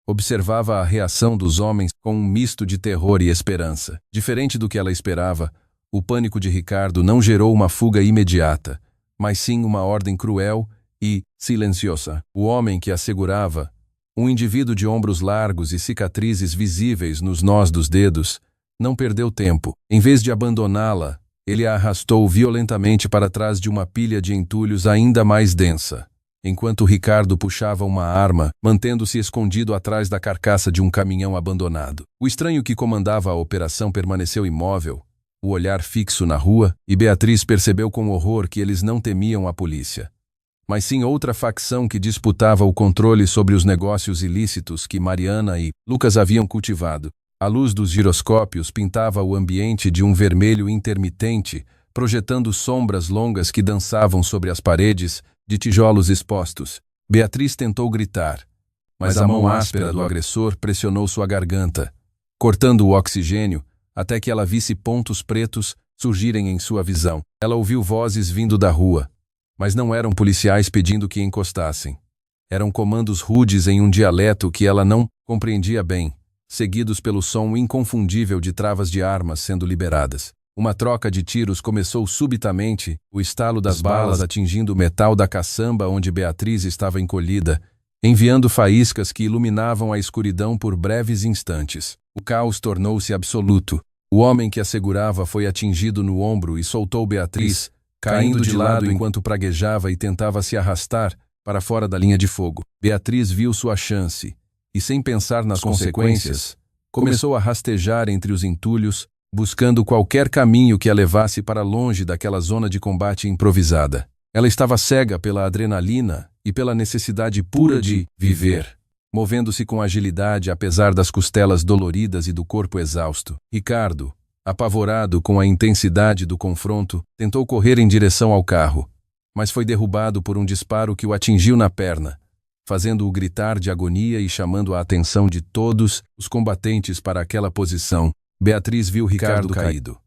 observava a reação dos homens com um misto de terror e esperança. Diferente do que ela esperava, o pânico de Ricardo não gerou uma fuga imediata, mas sim uma ordem cruel e silenciosa. O homem que a segurava, um indivíduo de ombros largos e cicatrizes visíveis nos nós dos dedos, não perdeu tempo. Em vez de abandoná-la, ele a arrastou violentamente para trás de uma pilha de entulhos ainda mais densa. enquanto Ricardo puxava uma arma, mantendo-se escondido atrás da carcaça de um caminhão abandonado. O estranho que comandava a operação permaneceu imóvel, o olhar fixo na rua, e Beatriz percebeu com horror que eles não temiam a polícia, mas sim outra facção que disputava o controle sobre os negócios ilícitos que Mariana e Lucas haviam cultivado. A luz dos giroscópios pintava o ambiente de um vermelho intermitente, projetando sombras longas que dançavam sobre as paredes de tijolos expostos. Beatriz tentou gritar, mas a mão áspera do agressor pressionou sua garganta, cortando o oxigênio até que ela visse pontos pretos surgirem em sua visão. Ela ouviu vozes vindo da rua, mas não eram policiais pedindo que encostassem. Eram comandos rudes em um dialeto que ela não compreendia bem, seguidos pelo som inconfundível de travas de armas sendo liberadas. Uma troca de tiros começou subitamente, o estalo das balas atingindo o metal da caçamba onde Beatriz estava encolhida, enviando faíscas que iluminavam a escuridão por breves instantes. O caos tornou-se absoluto. O homem que a segurava foi atingido no ombro e soltou Beatriz, caindo de lado enquanto praguejava e tentava se arrastar para fora da linha de fogo. Beatriz viu sua chance e, sem pensar nas consequências, começou a rastejar entre os entulhos, buscando qualquer caminho que a levasse para longe daquela zona de combate improvisada. Ela estava cega pela adrenalina e pela necessidade pura de viver, movendo-se com agilidade apesar das costelas doloridas e do corpo exausto. Ricardo, apavorado com a intensidade do confronto, tentou correr em direção ao carro, mas foi derrubado por um disparo que o atingiu na perna, fazendo-o gritar de agonia e chamando a atenção de todos os combatentes para aquela posição. Beatriz viu Ricardo caído.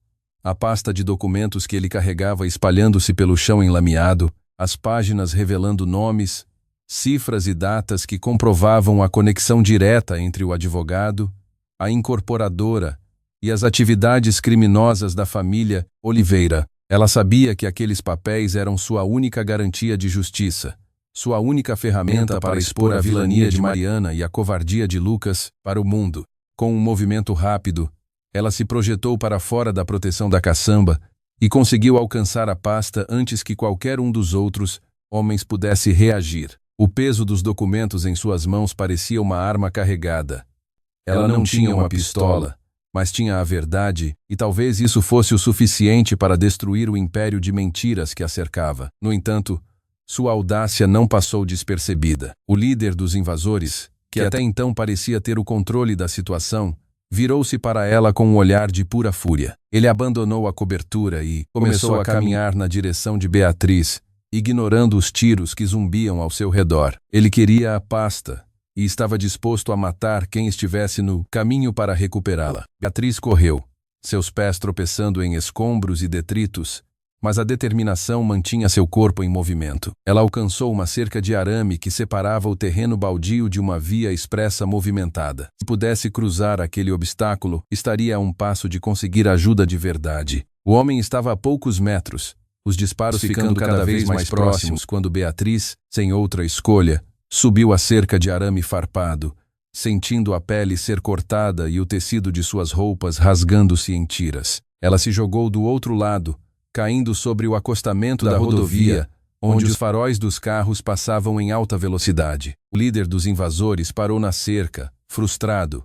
A pasta de documentos que ele carregava espalhando-se pelo chão enlameado, as páginas revelando nomes, cifras e datas que comprovavam a conexão direta entre o advogado, a incorporadora e as atividades criminosas da família Oliveira. Ela sabia que aqueles papéis eram sua única garantia de justiça, sua única ferramenta para expor a vilania de Mariana e a covardia de Lucas para o mundo. Com um movimento rápido, ela se projetou para fora da proteção da caçamba e conseguiu alcançar a pasta antes que qualquer um dos outros homens pudesse reagir. O peso dos documentos em suas mãos parecia uma arma carregada. Ela não tinha uma pistola, mas tinha a verdade, e talvez isso fosse o suficiente para destruir o império de mentiras que a cercava. No entanto, sua audácia não passou despercebida. O líder dos invasores, que até então parecia ter o controle da situação, virou-se para ela com um olhar de pura fúria. Ele abandonou a cobertura e começou a caminhar na direção de Beatriz, ignorando os tiros que zumbiam ao seu redor. Ele queria a pasta e estava disposto a matar quem estivesse no caminho para recuperá-la. Beatriz correu, seus pés tropeçando em escombros e detritos, mas a determinação mantinha seu corpo em movimento. Ela alcançou uma cerca de arame que separava o terreno baldio de uma via expressa movimentada. Se pudesse cruzar aquele obstáculo, estaria a um passo de conseguir ajuda de verdade. O homem estava a poucos metros, os disparos ficando cada vez mais próximos quando Beatriz, sem outra escolha, subiu a cerca de arame farpado, sentindo a pele ser cortada e o tecido de suas roupas rasgando-se em tiras. Ela se jogou do outro lado, caindo sobre o acostamento da rodovia, onde os faróis dos carros passavam em alta velocidade. O líder dos invasores parou na cerca, frustrado,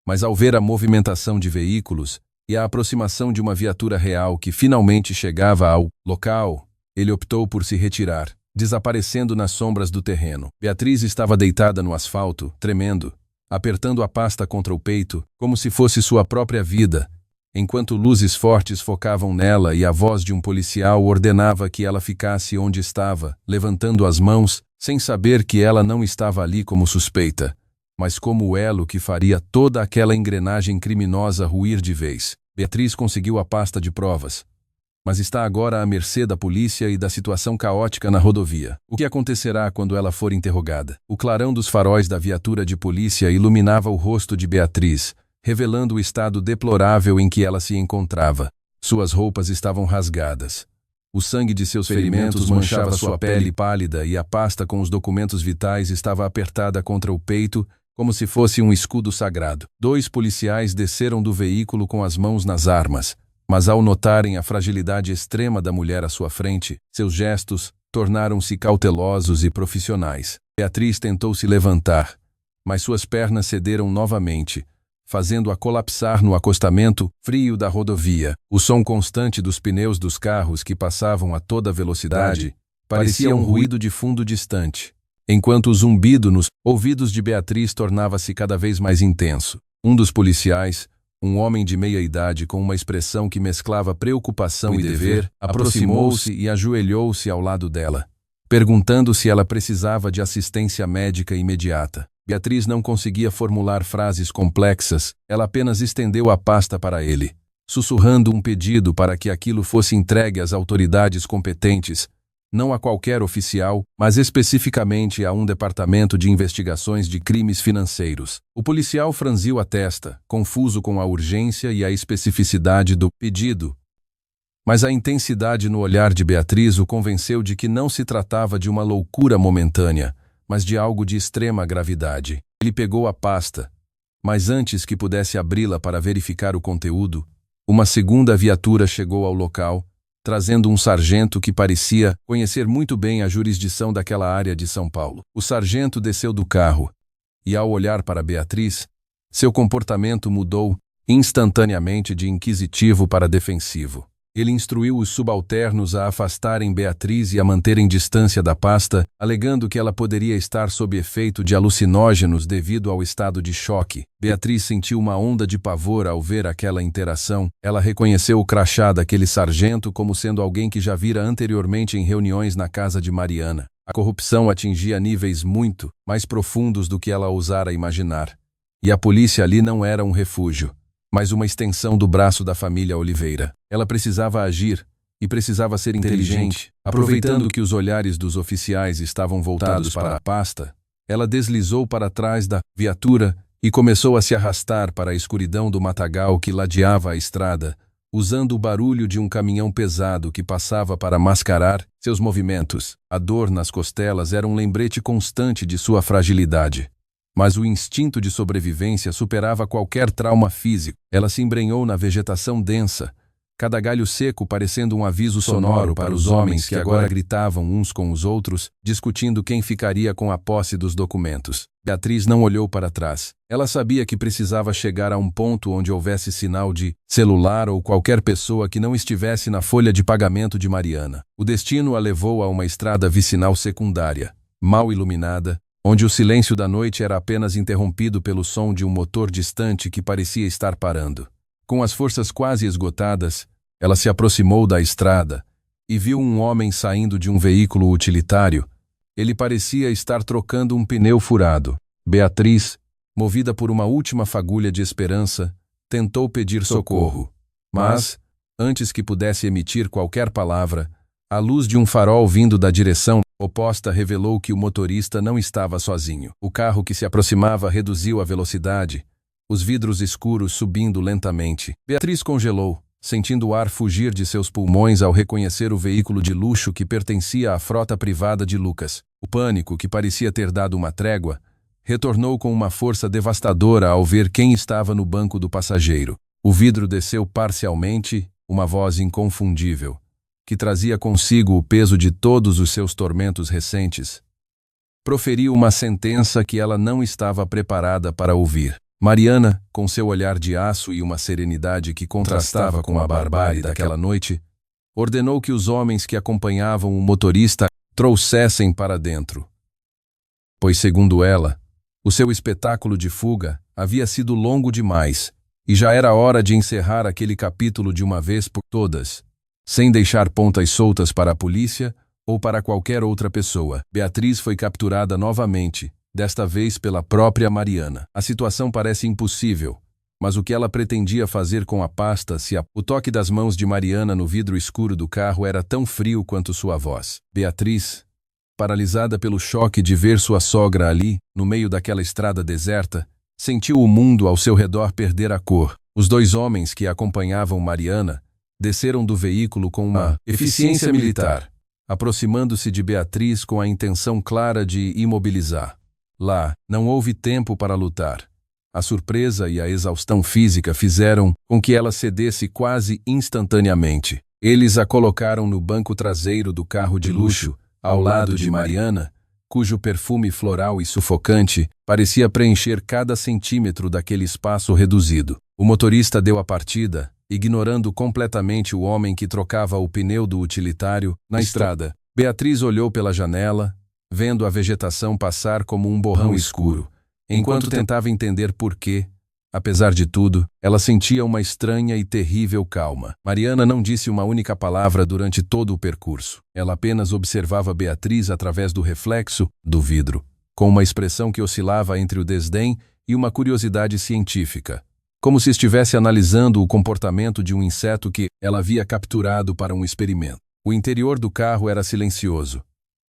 mas ao ver a movimentação de veículos e a aproximação de uma viatura real que finalmente chegava ao local, ele optou por se retirar, desaparecendo nas sombras do terreno. Beatriz estava deitada no asfalto, tremendo, apertando a pasta contra o peito, como se fosse sua própria vida, enquanto luzes fortes focavam nela e a voz de um policial ordenava que ela ficasse onde estava, levantando as mãos, sem saber que ela não estava ali como suspeita, mas como o elo que faria toda aquela engrenagem criminosa ruir de vez. Beatriz conseguiu a pasta de provas, mas está agora à mercê da polícia e da situação caótica na rodovia. O que acontecerá quando ela for interrogada? O clarão dos faróis da viatura de polícia iluminava o rosto de Beatriz, revelando o estado deplorável em que ela se encontrava. Suas roupas estavam rasgadas. O sangue de seus ferimentos manchava sua pele pálida e a pasta com os documentos vitais estava apertada contra o peito, como se fosse um escudo sagrado. 2 policiais desceram do veículo com as mãos nas armas, mas ao notarem a fragilidade extrema da mulher à sua frente, seus gestos tornaram-se cautelosos e profissionais. Beatriz tentou se levantar, mas suas pernas cederam novamente, fazendo-a colapsar no acostamento frio da rodovia. O som constante dos pneus dos carros que passavam a toda velocidade parecia um ruído de fundo distante, enquanto o zumbido nos ouvidos de Beatriz tornava-se cada vez mais intenso. Um dos policiais, um homem de meia idade com uma expressão que mesclava preocupação e dever, aproximou-se e ajoelhou-se ao lado dela, perguntando se ela precisava de assistência médica imediata. Beatriz não conseguia formular frases complexas, ela apenas estendeu a pasta para ele, sussurrando um pedido para que aquilo fosse entregue às autoridades competentes, não a qualquer oficial, mas especificamente a um departamento de investigações de crimes financeiros. O policial franziu a testa, confuso com a urgência e a especificidade do pedido. Mas a intensidade no olhar de Beatriz o convenceu de que não se tratava de uma loucura momentânea, mas de algo de extrema gravidade. Ele pegou a pasta, mas antes que pudesse abri-la para verificar o conteúdo, uma segunda viatura chegou ao local, trazendo um sargento que parecia conhecer muito bem a jurisdição daquela área de São Paulo. O sargento desceu do carro e, ao olhar para Beatriz, seu comportamento mudou instantaneamente de inquisitivo para defensivo. Ele instruiu os subalternos a afastarem Beatriz e a manterem distância da pasta, alegando que ela poderia estar sob efeito de alucinógenos devido ao estado de choque. Beatriz sentiu uma onda de pavor ao ver aquela interação. Ela reconheceu o crachá daquele sargento como sendo alguém que já vira anteriormente em reuniões na casa de Mariana. A corrupção atingia níveis muito mais profundos do que ela ousara imaginar. E a polícia ali não era um refúgio, mas uma extensão do braço da família Oliveira. Ela precisava agir, e precisava ser inteligente. Aproveitando que os olhares dos oficiais estavam voltados para a pasta, ela deslizou para trás da viatura e começou a se arrastar para a escuridão do matagal que ladeava a estrada, usando o barulho de um caminhão pesado que passava para mascarar seus movimentos. A dor nas costelas era um lembrete constante de sua fragilidade. Mas o instinto de sobrevivência superava qualquer trauma físico. Ela se embrenhou na vegetação densa, cada galho seco parecendo um aviso sonoro para os homens que agora gritavam uns com os outros, discutindo quem ficaria com a posse dos documentos. Beatriz não olhou para trás. Ela sabia que precisava chegar a um ponto onde houvesse sinal de celular ou qualquer pessoa que não estivesse na folha de pagamento de Mariana. O destino a levou a uma estrada vicinal secundária, mal iluminada, onde o silêncio da noite era apenas interrompido pelo som de um motor distante que parecia estar parando. Com as forças quase esgotadas, ela se aproximou da estrada e viu um homem saindo de um veículo utilitário. Ele parecia estar trocando um pneu furado. Beatriz, movida por uma última fagulha de esperança, tentou pedir socorro. Mas, antes que pudesse emitir qualquer palavra, a luz de um farol vindo da direção oposta revelou que o motorista não estava sozinho. O carro que se aproximava reduziu a velocidade, os vidros escuros subindo lentamente. Beatriz congelou, sentindo o ar fugir de seus pulmões ao reconhecer o veículo de luxo que pertencia à frota privada de Lucas. O pânico, que parecia ter dado uma trégua, retornou com uma força devastadora ao ver quem estava no banco do passageiro. O vidro desceu parcialmente, uma voz inconfundível, que trazia consigo o peso de todos os seus tormentos recentes, proferiu uma sentença que ela não estava preparada para ouvir. Mariana, com seu olhar de aço e uma serenidade que contrastava com a barbárie daquela noite, ordenou que os homens que acompanhavam o motorista trouxessem para dentro. Pois, segundo ela, o seu espetáculo de fuga havia sido longo demais e já era hora de encerrar aquele capítulo de uma vez por todas, sem deixar pontas soltas para a polícia ou para qualquer outra pessoa. Beatriz foi capturada novamente, desta vez pela própria Mariana. A situação parece impossível, mas o que ela pretendia fazer com a pasta o toque das mãos de Mariana no vidro escuro do carro era tão frio quanto sua voz. Beatriz, paralisada pelo choque de ver sua sogra ali, no meio daquela estrada deserta, sentiu o mundo ao seu redor perder a cor. Os dois homens que acompanhavam Mariana desceram do veículo com uma eficiência militar, aproximando-se de Beatriz com a intenção clara de imobilizar. Lá, não houve tempo para lutar. A surpresa e a exaustão física fizeram com que ela cedesse quase instantaneamente. Eles a colocaram no banco traseiro do carro de luxo, ao lado de Mariana, cujo perfume floral e sufocante parecia preencher cada centímetro daquele espaço reduzido. O motorista deu a partida, ignorando completamente o homem que trocava o pneu do utilitário na estrada. Beatriz olhou pela janela, vendo a vegetação passar como um borrão escuro, enquanto tentava entender por quê. Apesar de tudo, ela sentia uma estranha e terrível calma. Mariana não disse uma única palavra durante todo o percurso. Ela apenas observava Beatriz através do reflexo do vidro, com uma expressão que oscilava entre o desdém e uma curiosidade científica, como se estivesse analisando o comportamento de um inseto que ela havia capturado para um experimento. O interior do carro era silencioso.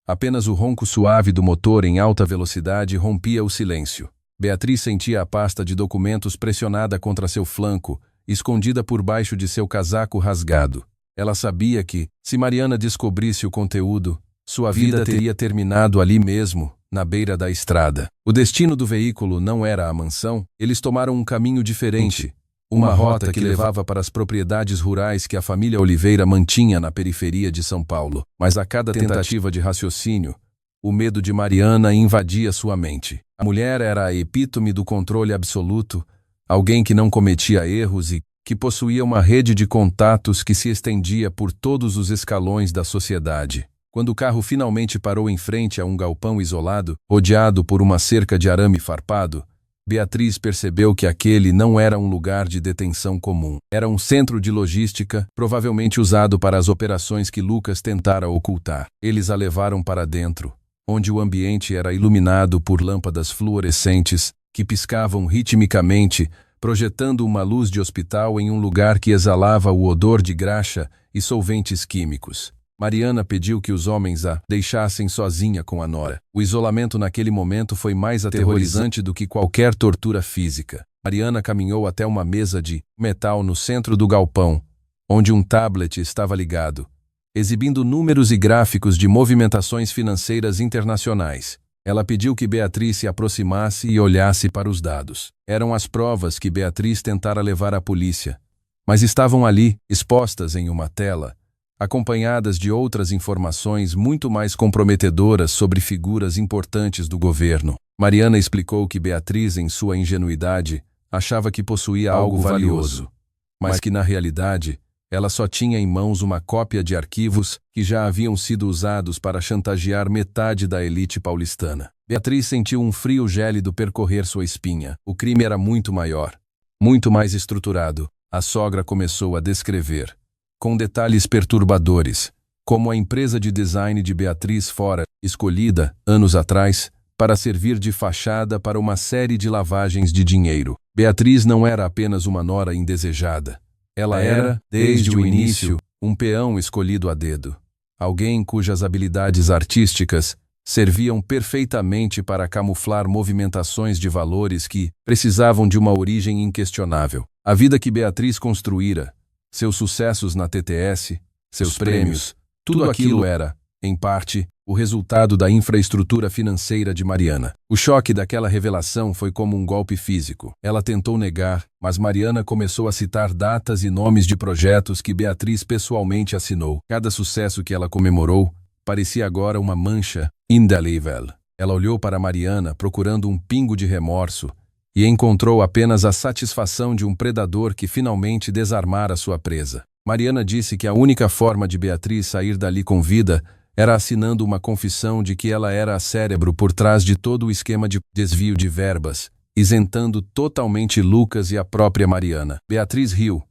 Apenas o ronco suave do motor em alta velocidade rompia o silêncio. Beatriz sentia a pasta de documentos pressionada contra seu flanco, escondida por baixo de seu casaco rasgado. Ela sabia que, se Mariana descobrisse o conteúdo, sua vida teria terminado ali mesmo, na beira da estrada. O destino do veículo não era a mansão, eles tomaram um caminho diferente, uma rota que levava para as propriedades rurais que a família Oliveira mantinha na periferia de São Paulo. Mas a cada tentativa de raciocínio, o medo de Mariana invadia sua mente. A mulher era a epítome do controle absoluto, alguém que não cometia erros e que possuía uma rede de contatos que se estendia por todos os escalões da sociedade. Quando o carro finalmente parou em frente a um galpão isolado, rodeado por uma cerca de arame farpado, Beatriz percebeu que aquele não era um lugar de detenção comum. Era um centro de logística, provavelmente usado para as operações que Lucas tentara ocultar. Eles a levaram para dentro, onde o ambiente era iluminado por lâmpadas fluorescentes que piscavam ritmicamente, projetando uma luz de hospital em um lugar que exalava o odor de graxa e solventes químicos. Mariana pediu que os homens a deixassem sozinha com a nora. O isolamento naquele momento foi mais aterrorizante do que qualquer tortura física. Mariana caminhou até uma mesa de metal no centro do galpão, onde um tablet estava ligado, exibindo números e gráficos de movimentações financeiras internacionais. Ela pediu que Beatriz se aproximasse e olhasse para os dados. Eram as provas que Beatriz tentara levar à polícia, mas estavam ali, expostas em uma tela, acompanhadas de outras informações muito mais comprometedoras sobre figuras importantes do governo. Mariana explicou que Beatriz, em sua ingenuidade, achava que possuía algo valioso, mas que, na realidade, ela só tinha em mãos uma cópia de arquivos que já haviam sido usados para chantagear metade da elite paulistana. Beatriz sentiu um frio gélido percorrer sua espinha. O crime era muito maior, muito mais estruturado. A sogra começou a descrever, com detalhes perturbadores, como a empresa de design de Beatriz fora escolhida, anos atrás, para servir de fachada para uma série de lavagens de dinheiro. Beatriz não era apenas uma nora indesejada. Ela era, desde o início, um peão escolhido a dedo. Alguém cujas habilidades artísticas serviam perfeitamente para camuflar movimentações de valores que precisavam de uma origem inquestionável. A vida que Beatriz construíra, seus sucessos na TTS, seus prêmios, tudo aquilo era, em parte, o resultado da infraestrutura financeira de Mariana. O choque daquela revelação foi como um golpe físico. Ela tentou negar, mas Mariana começou a citar datas e nomes de projetos que Beatriz pessoalmente assinou. Cada sucesso que ela comemorou parecia agora uma mancha indelével. Ela olhou para Mariana procurando um pingo de remorso e encontrou apenas a satisfação de um predador que finalmente desarmara sua presa. Mariana disse que a única forma de Beatriz sair dali com vida era assinando uma confissão de que ela era a cérebro por trás de todo o esquema de desvio de verbas, isentando totalmente Lucas e a própria Mariana. Beatriz riu,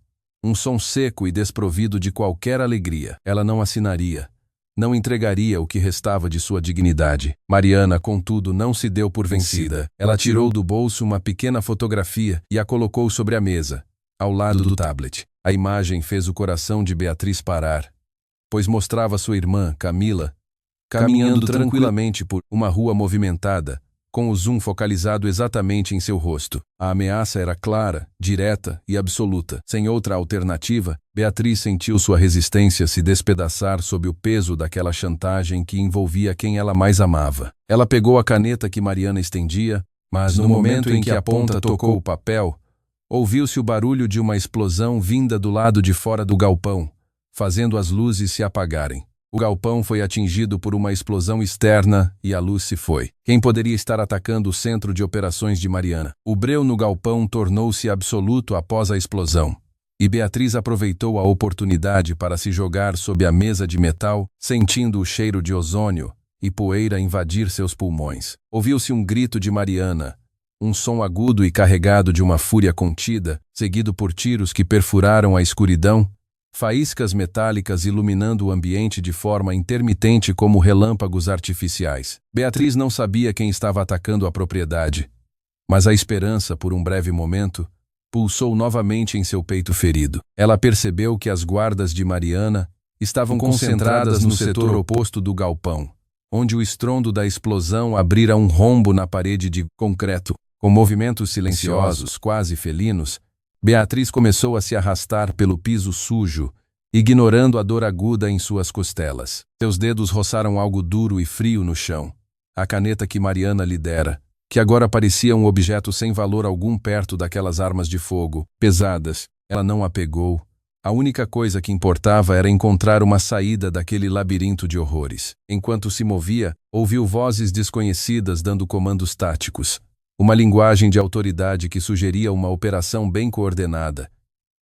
um som seco e desprovido de qualquer alegria. Ela não assinaria, não entregaria o que restava de sua dignidade. Mariana, contudo, não se deu por vencida. Ela tirou do bolso uma pequena fotografia e a colocou sobre a mesa, ao lado do tablet. A imagem fez o coração de Beatriz parar, pois mostrava sua irmã, Camila, caminhando tranquilamente por uma rua movimentada, com o zoom focalizado exatamente em seu rosto. A ameaça era clara, direta e absoluta. Sem outra alternativa, Beatriz sentiu sua resistência se despedaçar sob o peso daquela chantagem que envolvia quem ela mais amava. Ela pegou a caneta que Mariana estendia, mas no momento em que a ponta tocou o papel, ouviu-se o barulho de uma explosão vinda do lado de fora do galpão, fazendo as luzes se apagarem. O galpão foi atingido por uma explosão externa e a luz se foi. Quem poderia estar atacando o centro de operações de Mariana? O breu no galpão tornou-se absoluto após a explosão, e Beatriz aproveitou a oportunidade para se jogar sob a mesa de metal, sentindo o cheiro de ozônio e poeira invadir seus pulmões. Ouviu-se um grito de Mariana, um som agudo e carregado de uma fúria contida, seguido por tiros que perfuraram a escuridão, faíscas metálicas iluminando o ambiente de forma intermitente como relâmpagos artificiais. Beatriz não sabia quem estava atacando a propriedade, mas a esperança, por um breve momento, pulsou novamente em seu peito ferido. Ela percebeu que as guardas de Mariana estavam concentradas no setor oposto do galpão, onde o estrondo da explosão abrira um rombo na parede de concreto. Com movimentos silenciosos, quase felinos, Beatriz começou a se arrastar pelo piso sujo, ignorando a dor aguda em suas costelas. Seus dedos roçaram algo duro e frio no chão. A caneta que Mariana lhe dera, que agora parecia um objeto sem valor algum perto daquelas armas de fogo, pesadas. Ela não a pegou. A única coisa que importava era encontrar uma saída daquele labirinto de horrores. Enquanto se movia, ouviu vozes desconhecidas dando comandos táticos. Uma linguagem de autoridade que sugeria uma operação bem coordenada,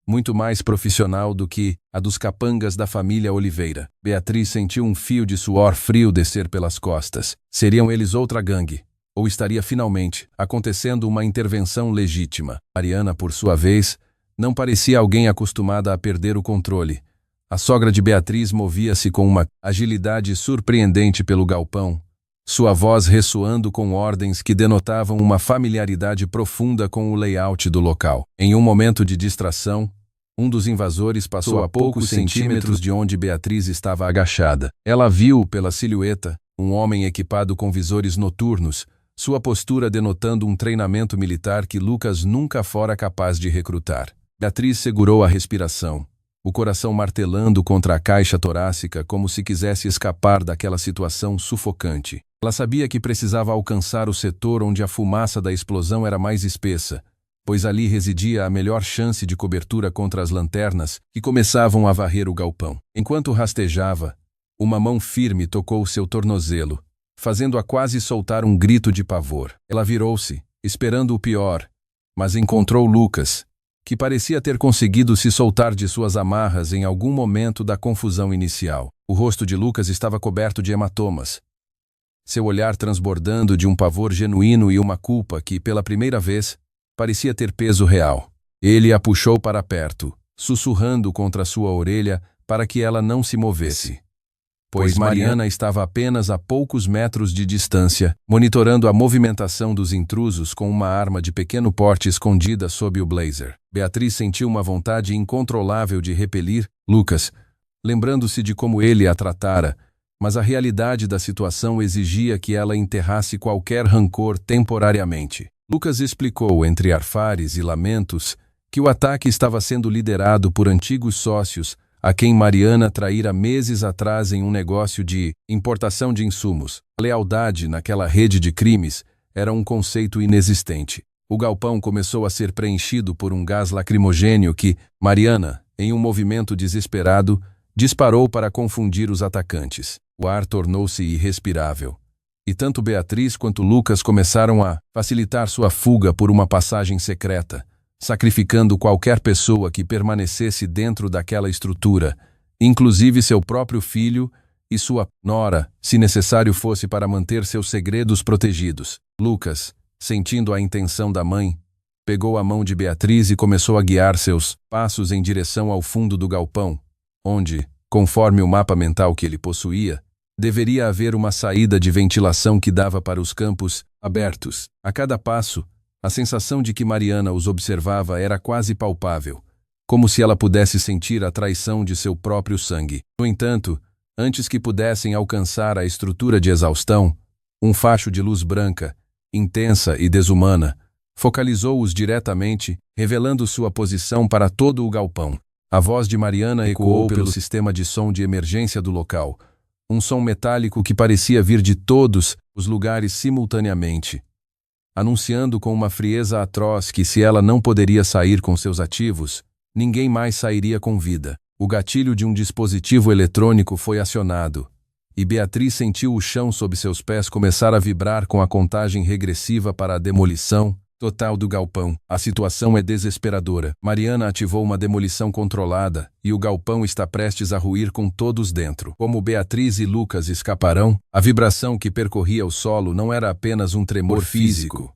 muito mais profissional do que a dos capangas da família Oliveira. Beatriz sentiu um fio de suor frio descer pelas costas. Seriam eles outra gangue? Ou estaria finalmente acontecendo uma intervenção legítima? Mariana, por sua vez, não parecia alguém acostumada a perder o controle. A sogra de Beatriz movia-se com uma agilidade surpreendente pelo galpão, sua voz ressoando com ordens que denotavam uma familiaridade profunda com o layout do local. Em um momento de distração, um dos invasores passou a poucos centímetros de onde Beatriz estava agachada. Ela viu, pela silhueta, um homem equipado com visores noturnos, sua postura denotando um treinamento militar que Lucas nunca fora capaz de recrutar. Beatriz segurou a respiração, o coração martelando contra a caixa torácica como se quisesse escapar daquela situação sufocante. Ela sabia que precisava alcançar o setor onde a fumaça da explosão era mais espessa, pois ali residia a melhor chance de cobertura contra as lanternas que começavam a varrer o galpão. Enquanto rastejava, uma mão firme tocou seu tornozelo, fazendo-a quase soltar um grito de pavor. Ela virou-se, esperando o pior, mas encontrou Lucas, que parecia ter conseguido se soltar de suas amarras em algum momento da confusão inicial. O rosto de Lucas estava coberto de hematomas, seu olhar transbordando de um pavor genuíno e uma culpa que, pela primeira vez, parecia ter peso real. Ele a puxou para perto, sussurrando contra sua orelha para que ela não se movesse, pois Mariana estava apenas a poucos metros de distância, monitorando a movimentação dos intrusos com uma arma de pequeno porte escondida sob o blazer. Beatriz sentiu uma vontade incontrolável de repelir Lucas, lembrando-se de como ele a tratara, mas a realidade da situação exigia que ela enterrasse qualquer rancor temporariamente. Lucas explicou, entre arfares e lamentos, que o ataque estava sendo liderado por antigos sócios a quem Mariana traíra meses atrás em um negócio de importação de insumos. A lealdade naquela rede de crimes era um conceito inexistente. O galpão começou a ser preenchido por um gás lacrimogênio que Mariana, em um movimento desesperado, disparou para confundir os atacantes. O ar tornou-se irrespirável, e tanto Beatriz quanto Lucas começaram a facilitar sua fuga por uma passagem secreta, sacrificando qualquer pessoa que permanecesse dentro daquela estrutura, inclusive seu próprio filho e sua nora, se necessário fosse para manter seus segredos protegidos. Lucas, sentindo a intenção da mãe, pegou a mão de Beatriz e começou a guiar seus passos em direção ao fundo do galpão, onde, conforme o mapa mental que ele possuía, deveria haver uma saída de ventilação que dava para os campos abertos. A cada passo, a sensação de que Mariana os observava era quase palpável, como se ela pudesse sentir a traição de seu próprio sangue. No entanto, antes que pudessem alcançar a estrutura de exaustão, um facho de luz branca, intensa e desumana, focalizou-os diretamente, revelando sua posição para todo o galpão. A voz de Mariana ecoou pelo sistema de som de emergência do local, um som metálico que parecia vir de todos os lugares simultaneamente, anunciando com uma frieza atroz que se ela não poderia sair com seus ativos, ninguém mais sairia com vida. O gatilho de um dispositivo eletrônico foi acionado, e Beatriz sentiu o chão sob seus pés começar a vibrar com a contagem regressiva para a demolição total do galpão. A situação é desesperadora. Mariana ativou uma demolição controlada e o galpão está prestes a ruir com todos dentro. Como Beatriz e Lucas escaparão, a vibração que percorria o solo não era apenas um tremor físico.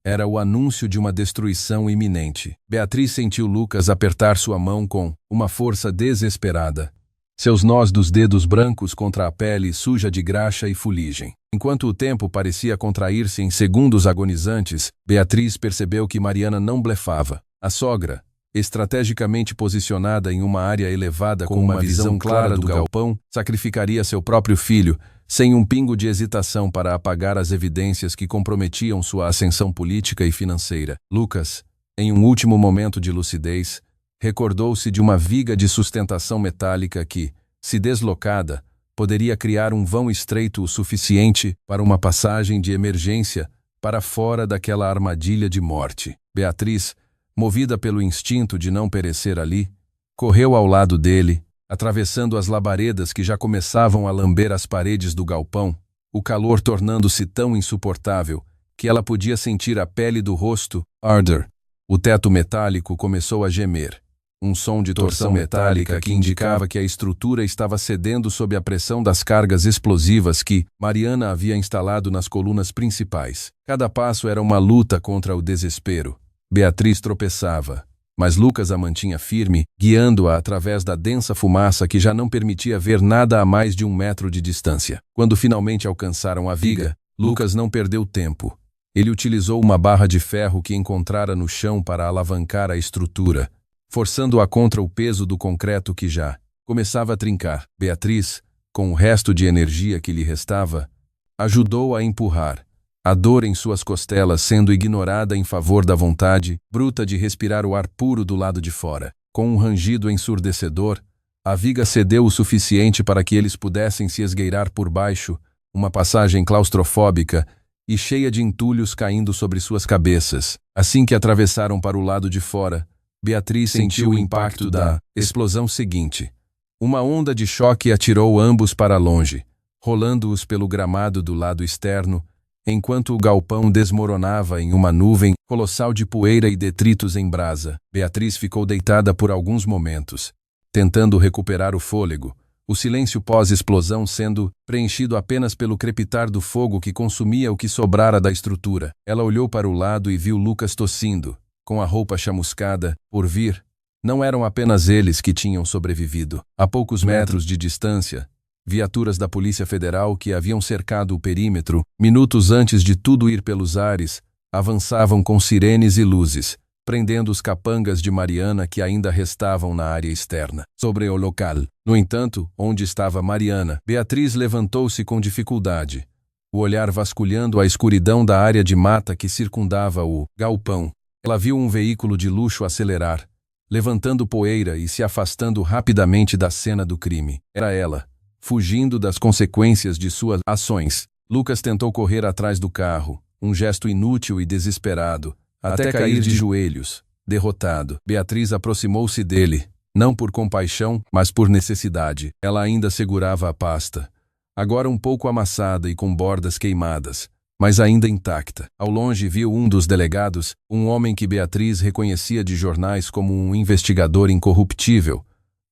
Era o anúncio de uma destruição iminente. Beatriz sentiu Lucas apertar sua mão com uma força desesperada. Seus nós dos dedos brancos contra a pele suja de graxa e fuligem. Enquanto o tempo parecia contrair-se em segundos agonizantes, Beatriz percebeu que Mariana não blefava. A sogra, estrategicamente posicionada em uma área elevada com uma visão clara do galpão, sacrificaria seu próprio filho, sem um pingo de hesitação para apagar as evidências que comprometiam sua ascensão política e financeira. Lucas, em um último momento de lucidez, recordou-se de uma viga de sustentação metálica que, se deslocada, poderia criar um vão estreito o suficiente para uma passagem de emergência para fora daquela armadilha de morte. Beatriz, movida pelo instinto de não perecer ali, correu ao lado dele, atravessando as labaredas que já começavam a lamber as paredes do galpão, o calor tornando-se tão insuportável que ela podia sentir a pele do rosto arder. O teto metálico começou a gemer. Um som de torção metálica que indicava que a estrutura estava cedendo sob a pressão das cargas explosivas que Mariana havia instalado nas colunas principais. Cada passo era uma luta contra o desespero. Beatriz tropeçava, mas Lucas a mantinha firme, guiando-a através da densa fumaça que já não permitia ver nada a mais de 1 metro de distância. Quando finalmente alcançaram a viga, Lucas não perdeu tempo. Ele utilizou uma barra de ferro que encontrara no chão para alavancar a estrutura, forçando-a contra o peso do concreto que já começava a trincar. Beatriz, com o resto de energia que lhe restava, ajudou a empurrar, a dor em suas costelas sendo ignorada em favor da vontade bruta de respirar o ar puro do lado de fora. Com um rangido ensurdecedor, a viga cedeu o suficiente para que eles pudessem se esgueirar por baixo, uma passagem claustrofóbica e cheia de entulhos caindo sobre suas cabeças. Assim que atravessaram para o lado de fora, Beatriz sentiu o impacto da explosão seguinte. Uma onda de choque atirou ambos para longe, rolando-os pelo gramado do lado externo, enquanto o galpão desmoronava em uma nuvem colossal de poeira e detritos em brasa. Beatriz ficou deitada por alguns momentos, tentando recuperar o fôlego, o silêncio pós-explosão sendo preenchido apenas pelo crepitar do fogo que consumia o que sobrara da estrutura. Ela olhou para o lado e viu Lucas tossindo, com a roupa chamuscada, por vir. Não eram apenas eles que tinham sobrevivido. A poucos metros de distância, viaturas da Polícia Federal que haviam cercado o perímetro, minutos antes de tudo ir pelos ares, avançavam com sirenes e luzes, prendendo os capangas de Mariana que ainda restavam na área externa. Sobre o local, no entanto, onde estava Mariana, Beatriz levantou-se com dificuldade, o olhar vasculhando a escuridão da área de mata que circundava o galpão. Ela viu um veículo de luxo acelerar, levantando poeira e se afastando rapidamente da cena do crime. Era ela, fugindo das consequências de suas ações. Lucas tentou correr atrás do carro, um gesto inútil e desesperado, até cair de joelhos, derrotado. Beatriz aproximou-se dele, não por compaixão, mas por necessidade. Ela ainda segurava a pasta, agora um pouco amassada e com bordas queimadas, mas ainda intacta. Ao longe viu um dos delegados, um homem que Beatriz reconhecia de jornais como um investigador incorruptível,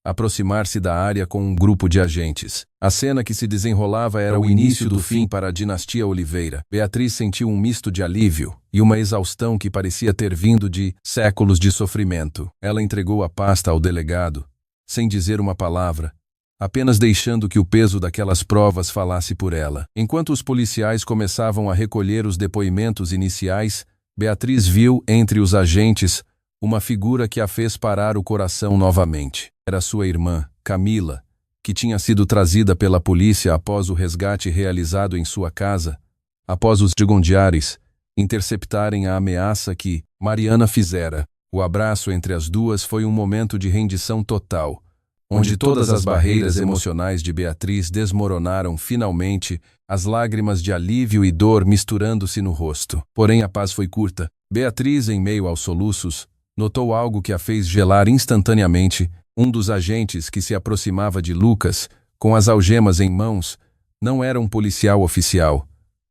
aproximar-se da área com um grupo de agentes. A cena que se desenrolava era o início do fim para a dinastia Oliveira. Beatriz sentiu um misto de alívio e uma exaustão que parecia ter vindo de séculos de sofrimento. Ela entregou a pasta ao delegado, sem dizer uma palavra, apenas deixando que o peso daquelas provas falasse por ela. Enquanto os policiais começavam a recolher os depoimentos iniciais, Beatriz viu, entre os agentes, uma figura que a fez parar o coração novamente. Era sua irmã, Camila, que tinha sido trazida pela polícia após o resgate realizado em sua casa, após os Gigondiares interceptarem a ameaça que Mariana fizera. O abraço entre as duas foi um momento de rendição total, onde todas as barreiras emocionais de Beatriz desmoronaram finalmente, as lágrimas de alívio e dor misturando-se no rosto. Porém a paz foi curta. Beatriz, em meio aos soluços, notou algo que a fez gelar instantaneamente Um dos agentes que se aproximava de Lucas, com as algemas em mãos, não era um policial oficial,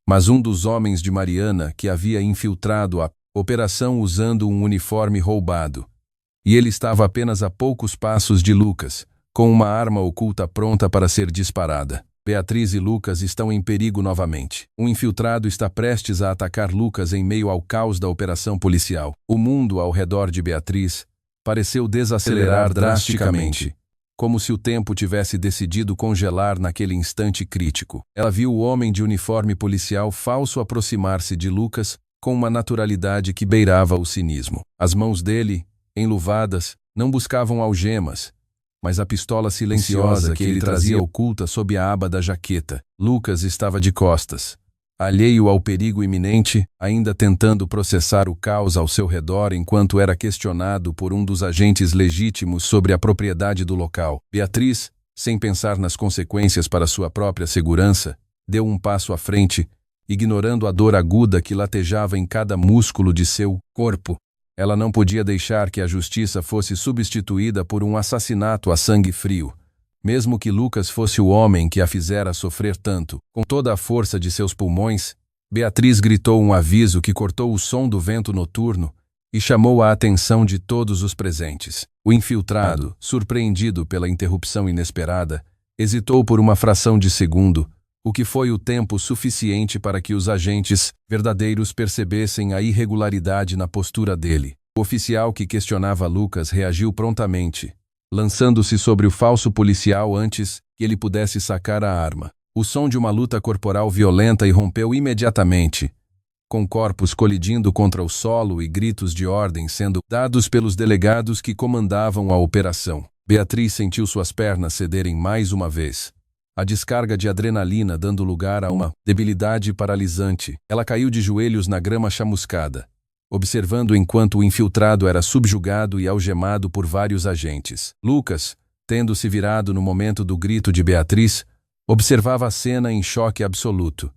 mas um dos homens de Mariana que havia infiltrado a operação usando um uniforme roubado. E ele estava apenas a poucos passos de Lucas, com uma arma oculta pronta para ser disparada. Beatriz e Lucas estão em perigo novamente. Um infiltrado está prestes a atacar Lucas em meio ao caos da operação policial. O mundo ao redor de Beatriz pareceu desacelerar drasticamente, como se o tempo tivesse decidido congelar naquele instante crítico. Ela viu o homem de uniforme policial falso aproximar-se de Lucas com uma naturalidade que beirava o cinismo. As mãos dele, enluvadas, não buscavam algemas, mas a pistola silenciosa que ele trazia oculta sob a aba da jaqueta. Lucas estava de costas, alheio ao perigo iminente, ainda tentando processar o caos ao seu redor enquanto era questionado por um dos agentes legítimos sobre a propriedade do local. Beatriz, sem pensar nas consequências para sua própria segurança, deu um passo à frente, ignorando a dor aguda que latejava em cada músculo de seu corpo. Ela não podia deixar que a justiça fosse substituída por um assassinato a sangue frio, mesmo que Lucas fosse o homem que a fizera sofrer tanto. Com toda a força de seus pulmões, Beatriz gritou um aviso que cortou o som do vento noturno e chamou a atenção de todos os presentes. O infiltrado, surpreendido pela interrupção inesperada, hesitou por uma fração de segundo, o que foi o tempo suficiente para que os agentes verdadeiros percebessem a irregularidade na postura dele. O oficial que questionava Lucas reagiu prontamente, lançando-se sobre o falso policial antes que ele pudesse sacar a arma. O som de uma luta corporal violenta irrompeu imediatamente, com corpos colidindo contra o solo e gritos de ordem sendo dados pelos delegados que comandavam a operação. Beatriz sentiu suas pernas cederem mais uma vez, a descarga de adrenalina dando lugar a uma debilidade paralisante. Ela caiu de joelhos na grama chamuscada, observando enquanto o infiltrado era subjugado e algemado por vários agentes. Lucas, tendo se virado no momento do grito de Beatriz, observava a cena em choque absoluto,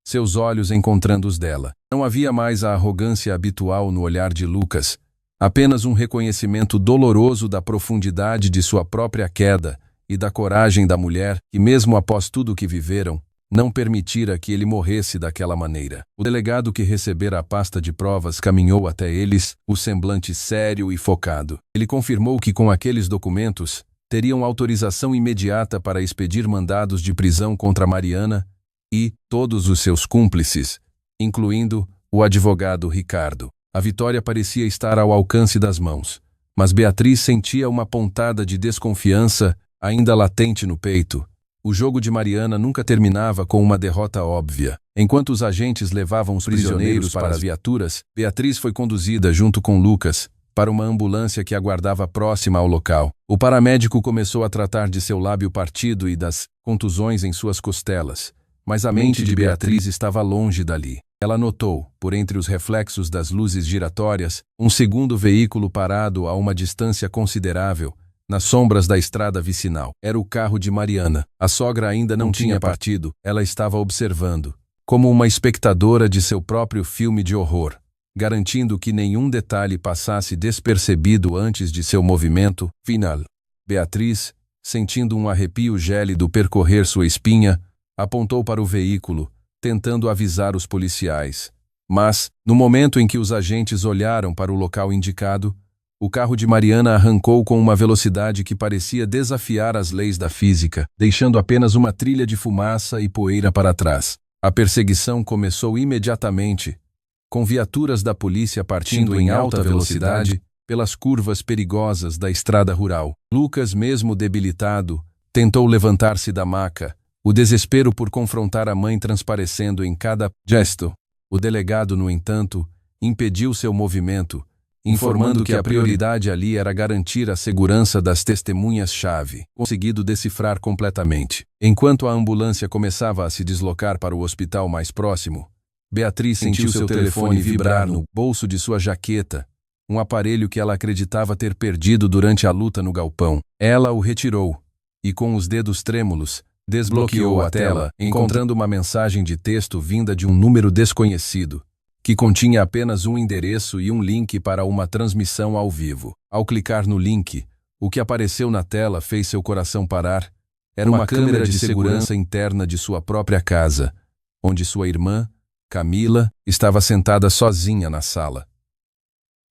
seus olhos encontrando os dela. Não havia mais a arrogância habitual no olhar de Lucas, apenas um reconhecimento doloroso da profundidade de sua própria queda e da coragem da mulher que, mesmo após tudo o que viveram, não permitira que ele morresse daquela maneira. O delegado que recebera a pasta de provas caminhou até eles, o semblante sério e focado. Ele confirmou que com aqueles documentos teriam autorização imediata para expedir mandados de prisão contra Mariana e todos os seus cúmplices, incluindo o advogado Ricardo. A vitória parecia estar ao alcance das mãos, mas Beatriz sentia uma pontada de desconfiança ainda latente no peito. O jogo de Mariana nunca terminava com uma derrota óbvia. Enquanto os agentes levavam os prisioneiros para as viaturas, Beatriz foi conduzida junto com Lucas para uma ambulância que aguardava próxima ao local. O paramédico começou a tratar de seu lábio partido e das contusões em suas costelas, mas a mente de Beatriz estava longe dali. Ela notou, por entre os reflexos das luzes giratórias, um segundo veículo parado a uma distância considerável, nas sombras da estrada vicinal. Era o carro de Mariana. A sogra ainda não tinha partido. Ela estava observando, como uma espectadora de seu próprio filme de horror, garantindo que nenhum detalhe passasse despercebido antes de seu movimento final. Beatriz, sentindo um arrepio gélido percorrer sua espinha, apontou para o veículo, tentando avisar os policiais. Mas, no momento em que os agentes olharam para o local indicado, o carro de Mariana arrancou com uma velocidade que parecia desafiar as leis da física, deixando apenas uma trilha de fumaça e poeira para trás. A perseguição começou imediatamente, com viaturas da polícia partindo em alta velocidade pelas curvas perigosas da estrada rural. Lucas, mesmo debilitado, tentou levantar-se da maca, o desespero por confrontar a mãe transparecendo em cada gesto. O delegado, no entanto, impediu seu movimento, informando que a prioridade ali era garantir a segurança das testemunhas-chave, conseguido decifrar completamente. Enquanto a ambulância começava a se deslocar para o hospital mais próximo, Beatriz sentiu seu telefone vibrar no bolso de sua jaqueta, um aparelho que ela acreditava ter perdido durante a luta no galpão. Ela o retirou e, com os dedos trêmulos, desbloqueou a tela, encontrando uma mensagem de texto vinda de um número desconhecido, que continha apenas um endereço e um link para uma transmissão ao vivo. Ao clicar no link, O que apareceu na tela fez seu coração parar. Era uma câmera de segurança interna de sua própria casa, onde sua irmã, Camila, estava sentada sozinha na sala.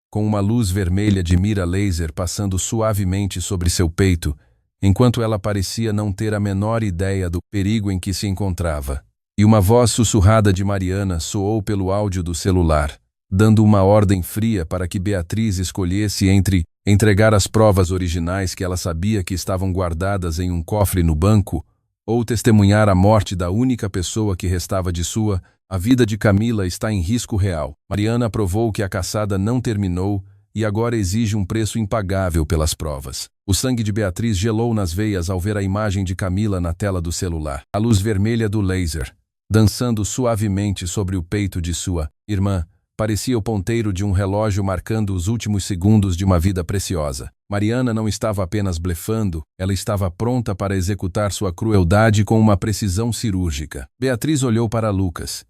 Com uma luz vermelha de mira laser passando suavemente sobre seu peito, enquanto ela parecia não ter a menor ideia do perigo em que se encontrava. E uma voz sussurrada de Mariana soou pelo áudio do celular, dando uma ordem fria para que Beatriz escolhesse entre entregar as provas originais que ela sabia que estavam guardadas em um cofre no banco, ou testemunhar a morte da única pessoa que restava de sua. A vida de Camila está em risco real. Mariana provou que a caçada não terminou e agora exige um preço impagável pelas provas. O sangue de Beatriz gelou nas veias ao ver a imagem de Camila na tela do celular. A luz vermelha do laser, dançando suavemente sobre o peito de sua irmã, parecia o ponteiro de um relógio marcando os últimos segundos de uma vida preciosa. Mariana não estava apenas blefando, ela estava pronta para executar sua crueldade com uma precisão cirúrgica. Beatriz olhou para Lucas,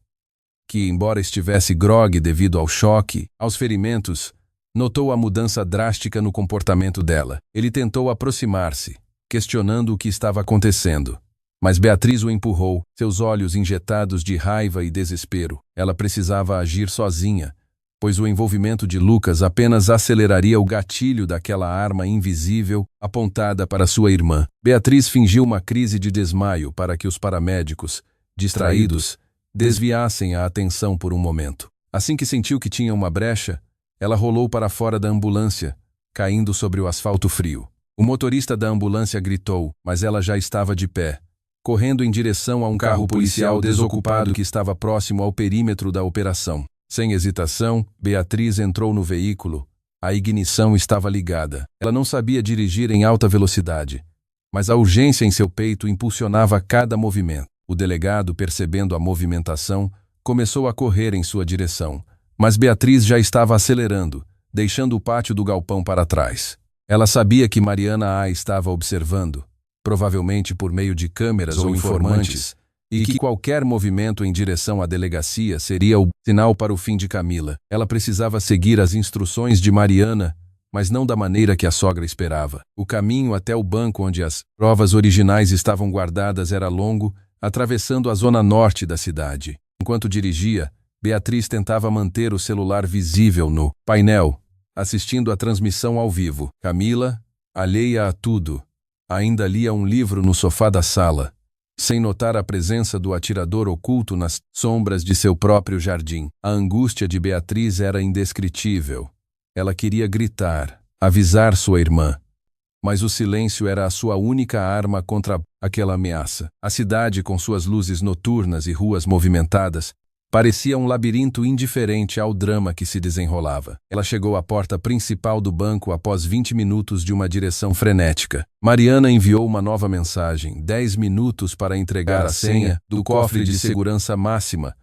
que, embora estivesse grogue devido ao choque, aos ferimentos, notou a mudança drástica no comportamento dela. Ele tentou aproximar-se, questionando o que estava acontecendo. Mas Beatriz o empurrou, seus olhos injetados de raiva e desespero. Ela precisava agir sozinha, pois o envolvimento de Lucas apenas aceleraria o gatilho daquela arma invisível apontada para sua irmã. Beatriz fingiu uma crise de desmaio para que os paramédicos, distraídos, desviassem a atenção por um momento. Assim que sentiu que tinha uma brecha, ela rolou para fora da ambulância, caindo sobre o asfalto frio. O motorista da ambulância gritou, mas ela já estava de pé, correndo em direção a um carro policial desocupado que estava próximo ao perímetro da operação. Sem hesitação, Beatriz entrou no veículo. A ignição estava ligada. Ela não sabia dirigir em alta velocidade, mas a urgência em seu peito impulsionava cada movimento. O delegado, percebendo a movimentação, começou a correr em sua direção, mas Beatriz já estava acelerando, deixando o pátio do galpão para trás. Ela sabia que Mariana a estava observando, provavelmente por meio de câmeras ou informantes, e que qualquer movimento em direção à delegacia seria o sinal para o fim de Camila. Ela precisava seguir as instruções de Mariana, mas não da maneira que a sogra esperava. O caminho até o banco onde as provas originais estavam guardadas era longo, atravessando a zona norte da cidade. Enquanto dirigia, Beatriz tentava manter o celular visível no painel, assistindo à transmissão ao vivo. Camila, alheia a tudo, ainda lia um livro no sofá da sala, sem notar a presença do atirador oculto nas sombras de seu próprio jardim. A angústia de Beatriz era indescritível. Ela queria gritar, avisar sua irmã, mas o silêncio era a sua única arma contra aquela ameaça. A cidade, com suas luzes noturnas e ruas movimentadas, parecia um labirinto indiferente ao drama que se desenrolava. Ela chegou à porta principal do banco após 20 minutos de uma direção frenética. Mariana enviou uma nova mensagem: 10 minutos para entregar a senha do cofre de segurança máxima,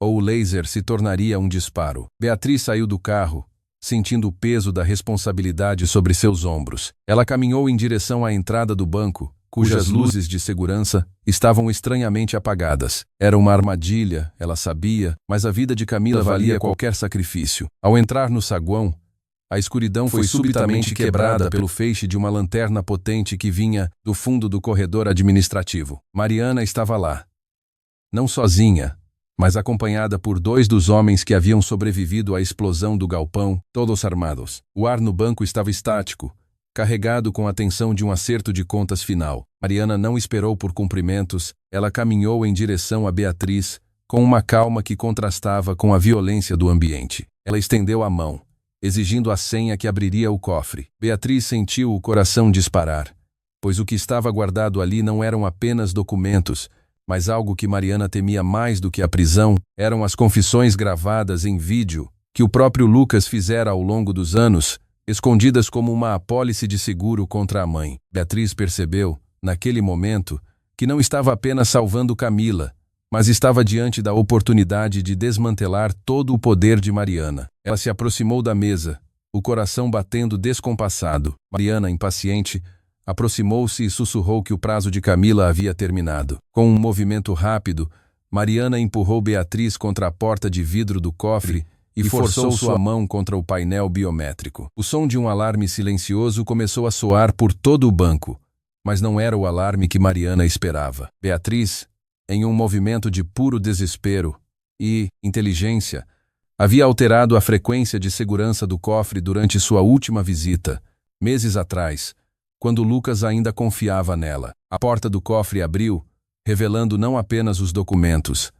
ou o laser se tornaria um disparo. Beatriz saiu do carro, sentindo o peso da responsabilidade sobre seus ombros. Ela caminhou em direção à entrada do banco, cujas luzes de segurança estavam estranhamente apagadas. Era uma armadilha, ela sabia, mas a vida de Camila valia qualquer sacrifício. Ao entrar no saguão, a escuridão foi subitamente quebrada pelo feixe de uma lanterna potente que vinha do fundo do corredor administrativo. Mariana estava lá. Não sozinha, mas acompanhada por 2 dos homens que haviam sobrevivido à explosão do galpão, todos armados. O ar no banco estava estático, carregado com a tensão de um acerto de contas final. Mariana não esperou por cumprimentos, ela caminhou em direção a Beatriz, com uma calma que contrastava com a violência do ambiente. Ela estendeu a mão, exigindo a senha que abriria o cofre. Beatriz sentiu o coração disparar, pois o que estava guardado ali não eram apenas documentos, mas algo que Mariana temia mais do que a prisão, eram as confissões gravadas em vídeo que o próprio Lucas fizera ao longo dos anos, escondidas como uma apólice de seguro contra a mãe. Beatriz percebeu, naquele momento, que não estava apenas salvando Camila, mas estava diante da oportunidade de desmantelar todo o poder de Mariana. Ela se aproximou da mesa, o coração batendo descompassado. Mariana, impaciente, aproximou-se e sussurrou que o prazo de Camila havia terminado. Com um movimento rápido, Mariana empurrou Beatriz contra a porta de vidro do cofre e forçou sua mão contra o painel biométrico. O som de um alarme silencioso começou a soar por todo o banco, mas não era o alarme que Mariana esperava. Beatriz, em um movimento de puro desespero e inteligência, havia alterado a frequência de segurança do cofre durante sua última visita, meses atrás, quando Lucas ainda confiava nela. A porta do cofre abriu, revelando não apenas os documentos,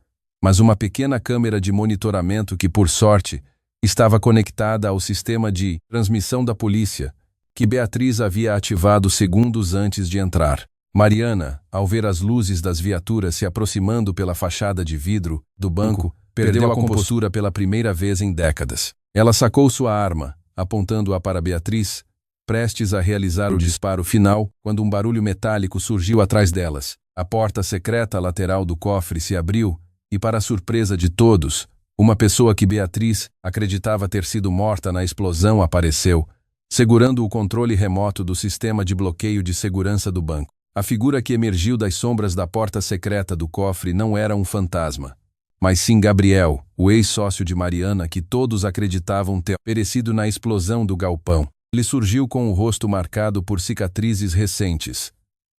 mas uma pequena câmera de monitoramento que, por sorte, estava conectada ao sistema de transmissão da polícia, que Beatriz havia ativado segundos antes de entrar. Mariana, ao ver as luzes das viaturas se aproximando pela fachada de vidro do banco, perdeu a compostura pela primeira vez em décadas. Ela sacou sua arma, apontando-a para Beatriz, prestes a realizar o disparo final, quando um barulho metálico surgiu atrás delas. A porta secreta lateral do cofre se abriu e, para a surpresa de todos, uma pessoa que Beatriz acreditava ter sido morta na explosão apareceu, segurando o controle remoto do sistema de bloqueio de segurança do banco. A figura que emergiu das sombras da porta secreta do cofre não era um fantasma, mas sim Gabriel, o ex-sócio de Mariana que todos acreditavam ter perecido na explosão do galpão. Ele surgiu com o rosto marcado por cicatrizes recentes,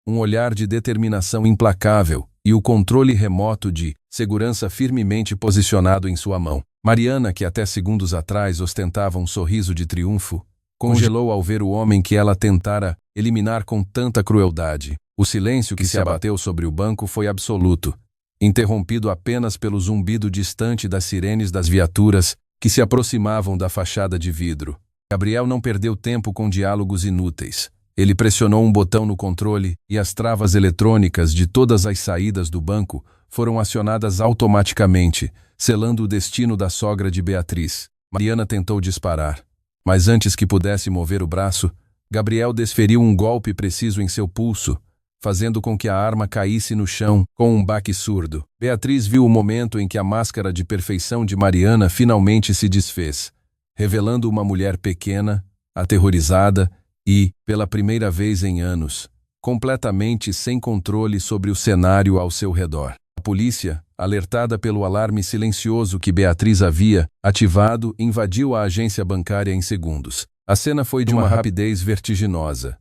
um olhar de determinação implacável e o controle remoto de segurança firmemente posicionado em sua mão. Mariana, que até segundos atrás ostentava um sorriso de triunfo, congelou ao ver o homem que ela tentara eliminar com tanta crueldade. O silêncio que se abateu sobre o banco foi absoluto, interrompido apenas pelo zumbido distante das sirenes das viaturas que se aproximavam da fachada de vidro. Gabriel não perdeu tempo com diálogos inúteis. Ele pressionou um botão no controle e as travas eletrônicas de todas as saídas do banco foram acionadas automaticamente, selando o destino da sogra de Beatriz. Mariana tentou disparar, mas antes que pudesse mover o braço, Gabriel desferiu um golpe preciso em seu pulso, fazendo com que a arma caísse no chão com um baque surdo. Beatriz viu o momento em que a máscara de perfeição de Mariana finalmente se desfez, revelando uma mulher pequena, aterrorizada e, pela primeira vez em anos, completamente sem controle sobre o cenário ao seu redor. A polícia, alertada pelo alarme silencioso que Beatriz havia ativado, invadiu a agência bancária em segundos. A cena foi de uma rapidez vertiginosa.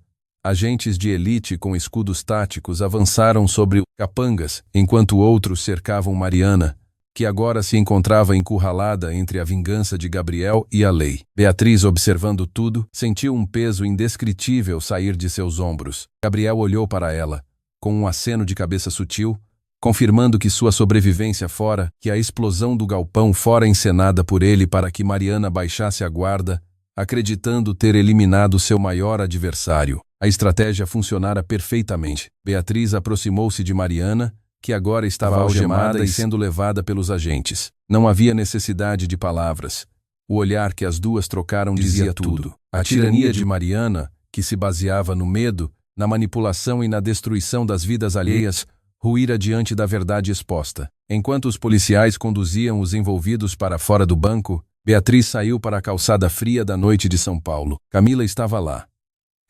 Agentes de elite com escudos táticos avançaram sobre capangas, enquanto outros cercavam Mariana, que agora se encontrava encurralada entre a vingança de Gabriel e a lei. Beatriz, observando tudo, sentiu um peso indescritível sair de seus ombros. Gabriel olhou para ela, com um aceno de cabeça sutil, confirmando que sua sobrevivência fora, que a explosão do galpão fora encenada por ele para que Mariana baixasse a guarda, acreditando ter eliminado seu maior adversário. A estratégia funcionara perfeitamente. Beatriz aproximou-se de Mariana, que agora estava algemada e sendo levada pelos agentes. Não havia necessidade de palavras. O olhar que as duas trocaram dizia tudo. A tirania de Mariana, que se baseava no medo, na manipulação e na destruição das vidas alheias, ruíra diante da verdade exposta. Enquanto os policiais conduziam os envolvidos para fora do banco, Beatriz saiu para a calçada fria da noite de São Paulo. Camila estava lá,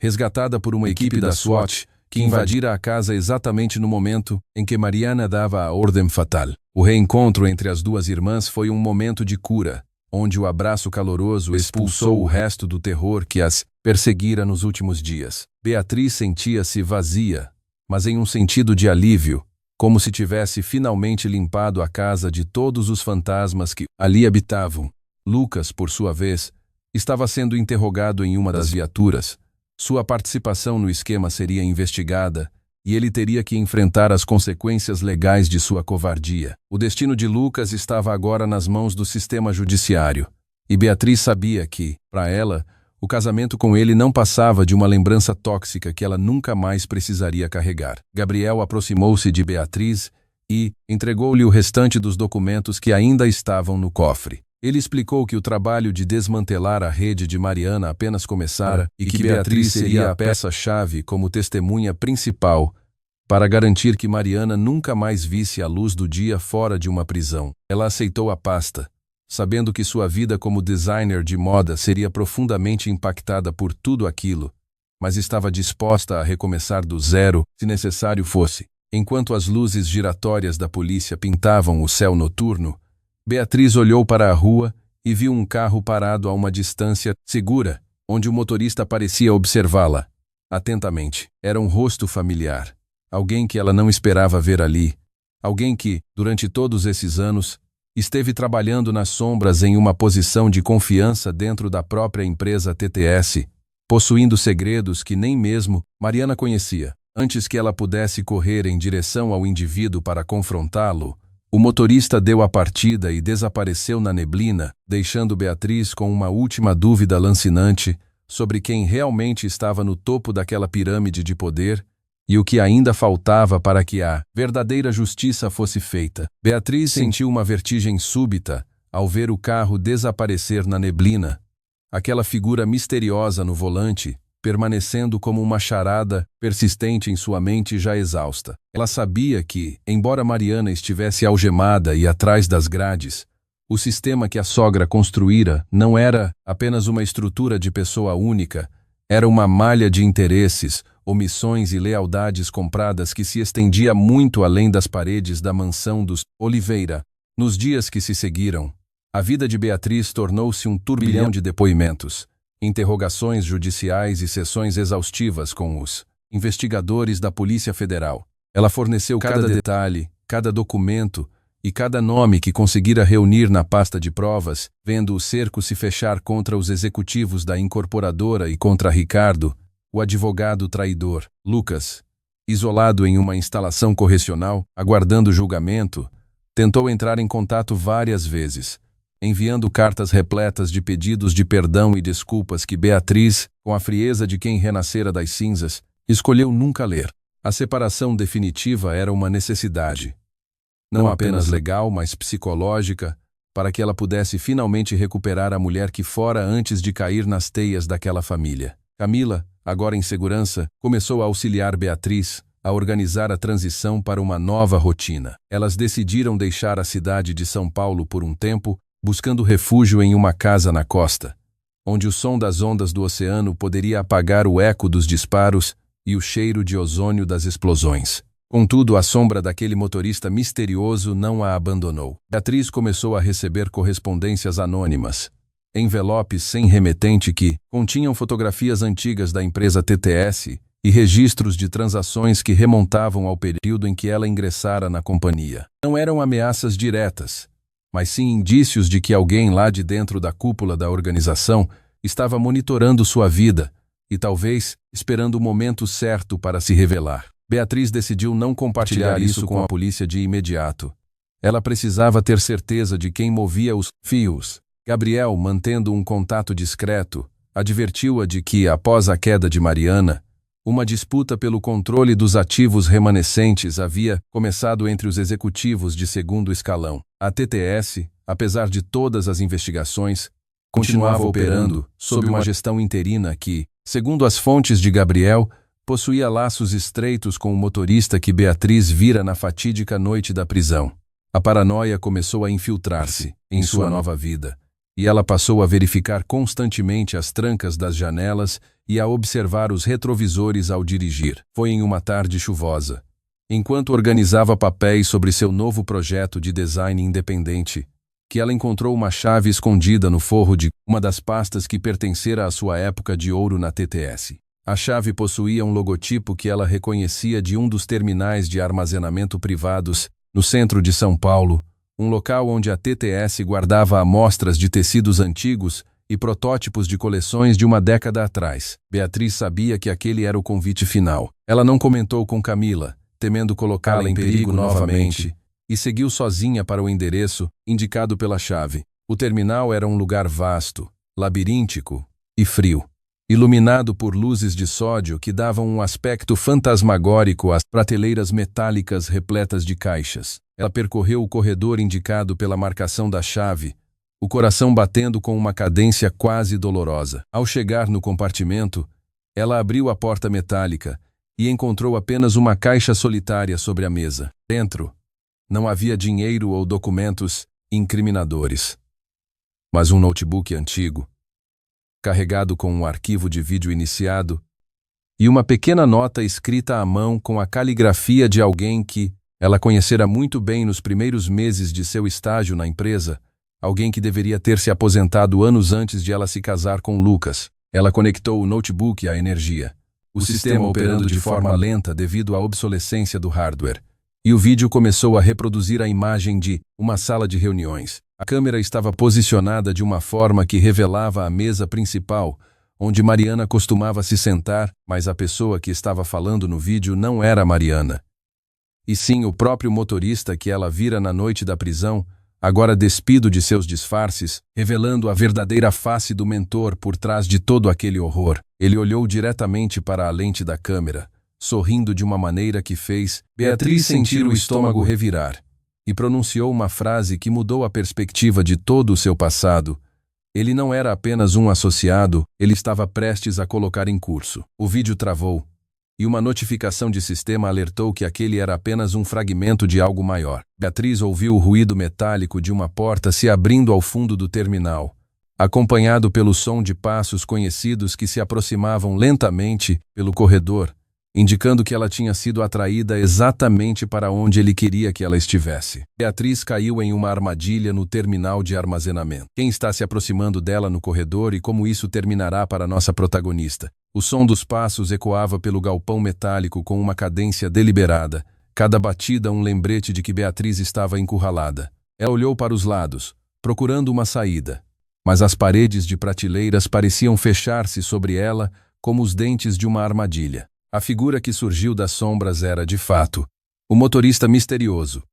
resgatada por uma equipe da SWAT, que invadira a casa exatamente no momento em que Mariana dava a ordem fatal. O reencontro entre as duas irmãs foi um momento de cura, onde o abraço caloroso expulsou o resto do terror que as perseguira nos últimos dias. Beatriz sentia-se vazia, mas em um sentido de alívio, como se tivesse finalmente limpado a casa de todos os fantasmas que ali habitavam. Lucas, por sua vez, estava sendo interrogado em uma das viaturas. Sua participação no esquema seria investigada e ele teria que enfrentar as consequências legais de sua covardia. O destino de Lucas estava agora nas mãos do sistema judiciário, e Beatriz sabia que, para ela, o casamento com ele não passava de uma lembrança tóxica que ela nunca mais precisaria carregar. Gabriel aproximou-se de Beatriz e entregou-lhe o restante dos documentos que ainda estavam no cofre. Ele explicou que o trabalho de desmantelar a rede de Mariana apenas começara e que Beatriz seria a peça-chave como testemunha principal para garantir que Mariana nunca mais visse a luz do dia fora de uma prisão. Ela aceitou a pasta, sabendo que sua vida como designer de moda seria profundamente impactada por tudo aquilo, mas estava disposta a recomeçar do zero se necessário fosse. Enquanto as luzes giratórias da polícia pintavam o céu noturno, Beatriz olhou para a rua e viu um carro parado a uma distância segura, onde o motorista parecia observá-la atentamente. Era um rosto familiar. Alguém que ela não esperava ver ali. Alguém que, durante todos esses anos, esteve trabalhando nas sombras em uma posição de confiança dentro da própria empresa TTS, possuindo segredos que nem mesmo Mariana conhecia. Antes que ela pudesse correr em direção ao indivíduo para confrontá-lo, o motorista deu a partida e desapareceu na neblina, deixando Beatriz com uma última dúvida lancinante sobre quem realmente estava no topo daquela pirâmide de poder e o que ainda faltava para que a verdadeira justiça fosse feita. Beatriz sentiu uma vertigem súbita ao ver o carro desaparecer na neblina, aquela figura misteriosa no volante, permanecendo como uma charada persistente em sua mente já exausta. Ela sabia que, embora Mariana estivesse algemada e atrás das grades, o sistema que a sogra construíra não era apenas uma estrutura de pessoa única, era uma malha de interesses, omissões e lealdades compradas que se estendia muito além das paredes da mansão dos Oliveira. Nos dias que se seguiram, a vida de Beatriz tornou-se um turbilhão de depoimentos, interrogações judiciais e sessões exaustivas com os investigadores da Polícia Federal. Ela forneceu cada detalhe, cada documento e cada nome que conseguira reunir na pasta de provas, vendo o cerco se fechar contra os executivos da incorporadora e contra Ricardo, o advogado traidor. Lucas, isolado em uma instalação correcional, aguardando julgamento, tentou entrar em contato várias vezes, enviando cartas repletas de pedidos de perdão e desculpas que Beatriz, com a frieza de quem renascera das cinzas, escolheu nunca ler. A separação definitiva era uma necessidade, não apenas legal, mas psicológica, para que ela pudesse finalmente recuperar a mulher que fora antes de cair nas teias daquela família. Camila, agora em segurança, começou a auxiliar Beatriz a organizar a transição para uma nova rotina. Elas decidiram deixar a cidade de São Paulo por um tempo, buscando refúgio em uma casa na costa, onde o som das ondas do oceano poderia apagar o eco dos disparos e o cheiro de ozônio das explosões. Contudo, a sombra daquele motorista misterioso não a abandonou. Beatriz começou a receber correspondências anônimas, envelopes sem remetente que continham fotografias antigas da empresa TTS e registros de transações que remontavam ao período em que ela ingressara na companhia. Não eram ameaças diretas, mas sim indícios de que alguém lá de dentro da cúpula da organização estava monitorando sua vida e talvez esperando o momento certo para se revelar. Beatriz decidiu não compartilhar isso com a polícia de imediato. Ela precisava ter certeza de quem movia os fios. Gabriel, mantendo um contato discreto, advertiu-a de que, após a queda de Mariana, uma disputa pelo controle dos ativos remanescentes havia começado entre os executivos de segundo escalão. A TTS, apesar de todas as investigações, continuava operando sob uma gestão interina que, segundo as fontes de Gabriel, possuía laços estreitos com o motorista que Beatriz vira na fatídica noite da prisão. A paranoia começou a infiltrar-se em sua nova vida, e ela passou a verificar constantemente as trancas das janelas e a observar os retrovisores ao dirigir. Foi em uma tarde chuvosa, enquanto organizava papéis sobre seu novo projeto de design independente, que ela encontrou uma chave escondida no forro de uma das pastas que pertencera à sua época de ouro na TTS. A chave possuía um logotipo que ela reconhecia de um dos terminais de armazenamento privados no centro de São Paulo, um local onde a TTS guardava amostras de tecidos antigos e protótipos de coleções de uma década atrás. Beatriz sabia que aquele era o convite final. Ela não comentou com Camila, temendo colocá-la em perigo novamente, e seguiu sozinha para o endereço indicado pela chave. O terminal era um lugar vasto, labiríntico e frio, iluminado por luzes de sódio que davam um aspecto fantasmagórico às prateleiras metálicas repletas de caixas. Ela percorreu o corredor indicado pela marcação da chave, o coração batendo com uma cadência quase dolorosa. Ao chegar no compartimento, ela abriu a porta metálica e encontrou apenas uma caixa solitária sobre a mesa. Dentro, não havia dinheiro ou documentos incriminadores, mas um notebook antigo, carregado com um arquivo de vídeo iniciado, e uma pequena nota escrita à mão com a caligrafia de alguém que ela conhecera muito bem nos primeiros meses de seu estágio na empresa, alguém que deveria ter se aposentado anos antes de ela se casar com Lucas. Ela conectou o notebook à energia, o sistema operando de forma lenta devido à obsolescência do hardware. E o vídeo começou a reproduzir a imagem de uma sala de reuniões. A câmera estava posicionada de uma forma que revelava a mesa principal, onde Mariana costumava se sentar, mas a pessoa que estava falando no vídeo não era Mariana, e sim o próprio motorista que ela vira na noite da prisão, agora despido de seus disfarces, revelando a verdadeira face do mentor por trás de todo aquele horror. Ele olhou diretamente para a lente da câmera, sorrindo de uma maneira que fez Beatriz sentir o estômago revirar, e pronunciou uma frase que mudou a perspectiva de todo o seu passado. Ele não era apenas um associado, ele estava prestes a colocar em curso. O vídeo travou, e uma notificação de sistema alertou que aquele era apenas um fragmento de algo maior. Beatriz ouviu o ruído metálico de uma porta se abrindo ao fundo do terminal, acompanhado pelo som de passos conhecidos que se aproximavam lentamente pelo corredor, indicando que ela tinha sido atraída exatamente para onde ele queria que ela estivesse. Beatriz caiu em uma armadilha no terminal de armazenamento. Quem está se aproximando dela no corredor e como isso terminará para nossa protagonista? O som dos passos ecoava pelo galpão metálico com uma cadência deliberada, cada batida um lembrete de que Beatriz estava encurralada. Ela olhou para os lados, procurando uma saída, mas as paredes de prateleiras pareciam fechar-se sobre ela como os dentes de uma armadilha. A figura que surgiu das sombras era, de fato, o motorista misterioso,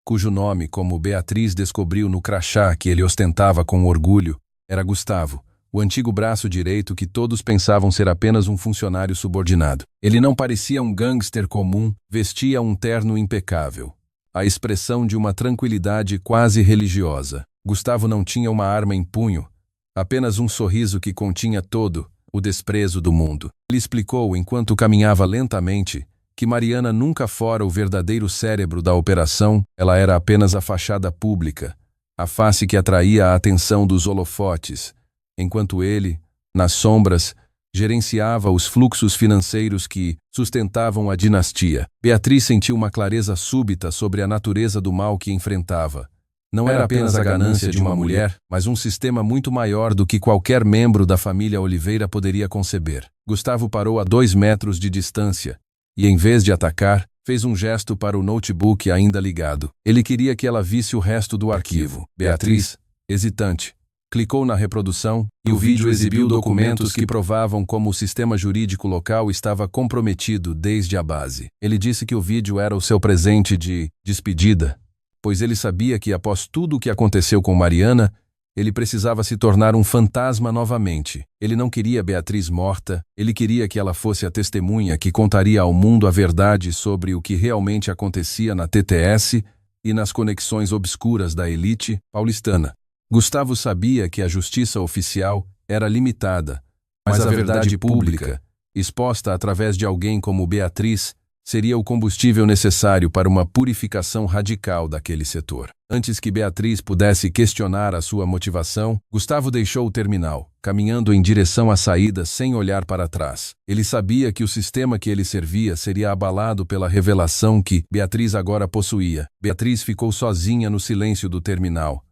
cujo nome, como Beatriz descobriu no crachá que ele ostentava com orgulho, era Gustavo, o antigo braço direito que todos pensavam ser apenas um funcionário subordinado. Ele não parecia um gangster comum, vestia um terno impecável, a expressão de uma tranquilidade quase religiosa. Gustavo não tinha uma arma em punho, apenas um sorriso que continha todo o desprezo do mundo. Ele explicou, enquanto caminhava lentamente, que Mariana nunca fora o verdadeiro cérebro da operação, ela era apenas a fachada pública, a face que atraía a atenção dos holofotes, enquanto ele, nas sombras, gerenciava os fluxos financeiros que sustentavam a dinastia. Beatriz sentiu uma clareza súbita sobre a natureza do mal que enfrentava. Não era apenas a ganância de uma mulher, mas um sistema muito maior do que qualquer membro da família Oliveira poderia conceber. Gustavo parou a 2 metros de distância e, em vez de atacar, fez um gesto para o notebook ainda ligado. Ele queria que ela visse o resto do arquivo. Beatriz, hesitante, clicou na reprodução e o vídeo exibiu documentos que provavam como o sistema jurídico local estava comprometido desde a base. Ele disse que o vídeo era o seu presente de despedida, pois ele sabia que, após tudo o que aconteceu com Mariana, ele precisava se tornar um fantasma novamente. Ele não queria Beatriz morta, ele queria que ela fosse a testemunha que contaria ao mundo a verdade sobre o que realmente acontecia na TTS e nas conexões obscuras da elite paulistana. Gustavo sabia que a justiça oficial era limitada, mas a verdade pública, exposta através de alguém como Beatriz, seria o combustível necessário para uma purificação radical daquele setor. Antes que Beatriz pudesse questionar a sua motivação, Gustavo deixou o terminal, caminhando em direção à saída sem olhar para trás. Ele sabia que o sistema que ele servia seria abalado pela revelação que Beatriz agora possuía. Beatriz ficou sozinha no silêncio do terminal,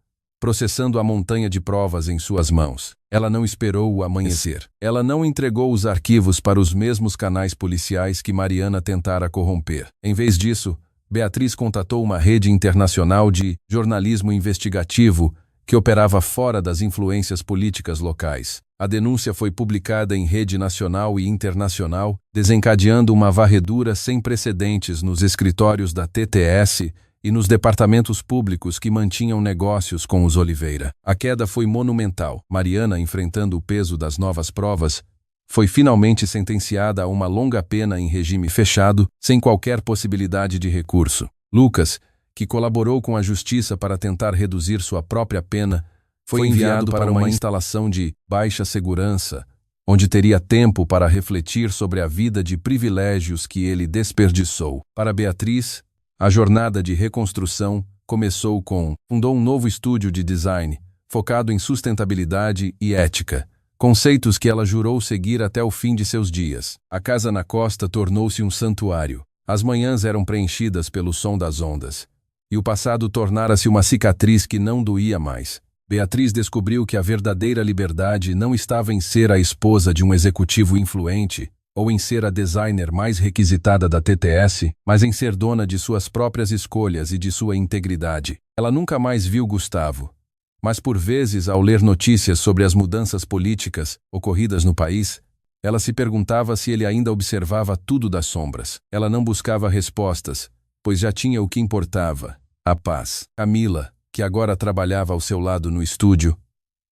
processando a montanha de provas em suas mãos. Ela não esperou o amanhecer. Ela não entregou os arquivos para os mesmos canais policiais que Mariana tentara corromper. Em vez disso, Beatriz contatou uma rede internacional de jornalismo investigativo que operava fora das influências políticas locais. A denúncia foi publicada em rede nacional e internacional, desencadeando uma varredura sem precedentes nos escritórios da TTS e nos departamentos públicos que mantinham negócios com os Oliveira. A queda foi monumental. Mariana, enfrentando o peso das novas provas, foi finalmente sentenciada a uma longa pena em regime fechado, sem qualquer possibilidade de recurso. Lucas, que colaborou com a justiça para tentar reduzir sua própria pena, foi enviado para uma instalação de baixa segurança, onde teria tempo para refletir sobre a vida de privilégios que ele desperdiçou. Para Beatriz, a jornada de reconstrução começou fundou um novo estúdio de design, focado em sustentabilidade e ética, conceitos que ela jurou seguir até o fim de seus dias. A casa na costa tornou-se um santuário. As manhãs eram preenchidas pelo som das ondas, e o passado tornara-se uma cicatriz que não doía mais. Beatriz descobriu que a verdadeira liberdade não estava em ser a esposa de um executivo influente ou em ser a designer mais requisitada da TTS, mas em ser dona de suas próprias escolhas e de sua integridade. Ela nunca mais viu Gustavo, mas por vezes, ao ler notícias sobre as mudanças políticas ocorridas no país, ela se perguntava se ele ainda observava tudo das sombras. Ela não buscava respostas, pois já tinha o que importava: a paz. Camila, que agora trabalhava ao seu lado no estúdio,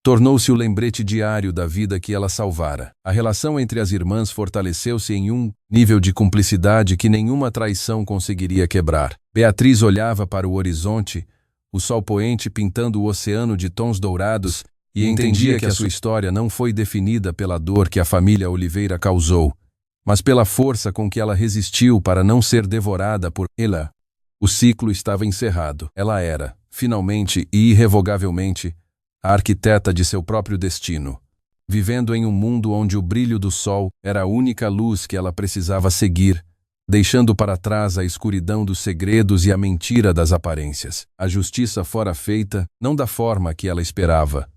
tornou-se o lembrete diário da vida que ela salvara. A relação entre as irmãs fortaleceu-se em um nível de cumplicidade que nenhuma traição conseguiria quebrar. Beatriz olhava para o horizonte, o sol poente pintando o oceano de tons dourados, e entendia que a sua história não foi definida pela dor que a família Oliveira causou, mas pela força com que ela resistiu para não ser devorada por ela. O ciclo estava encerrado. Ela era, finalmente e irrevogavelmente, a arquiteta de seu próprio destino, vivendo em um mundo onde o brilho do sol era a única luz que ela precisava seguir, deixando para trás a escuridão dos segredos e a mentira das aparências. A justiça fora feita, não da forma que ela esperava,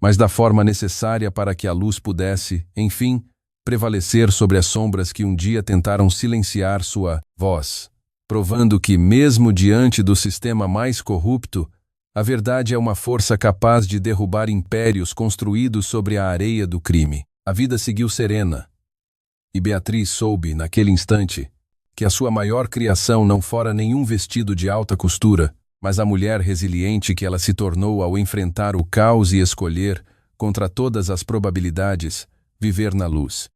mas da forma necessária para que a luz pudesse, enfim, prevalecer sobre as sombras que um dia tentaram silenciar sua voz, provando que, mesmo diante do sistema mais corrupto, a verdade é uma força capaz de derrubar impérios construídos sobre a areia do crime. A vida seguiu serena, e Beatriz soube, naquele instante, que a sua maior criação não fora nenhum vestido de alta costura, mas a mulher resiliente que ela se tornou ao enfrentar o caos e escolher, contra todas as probabilidades, viver na luz.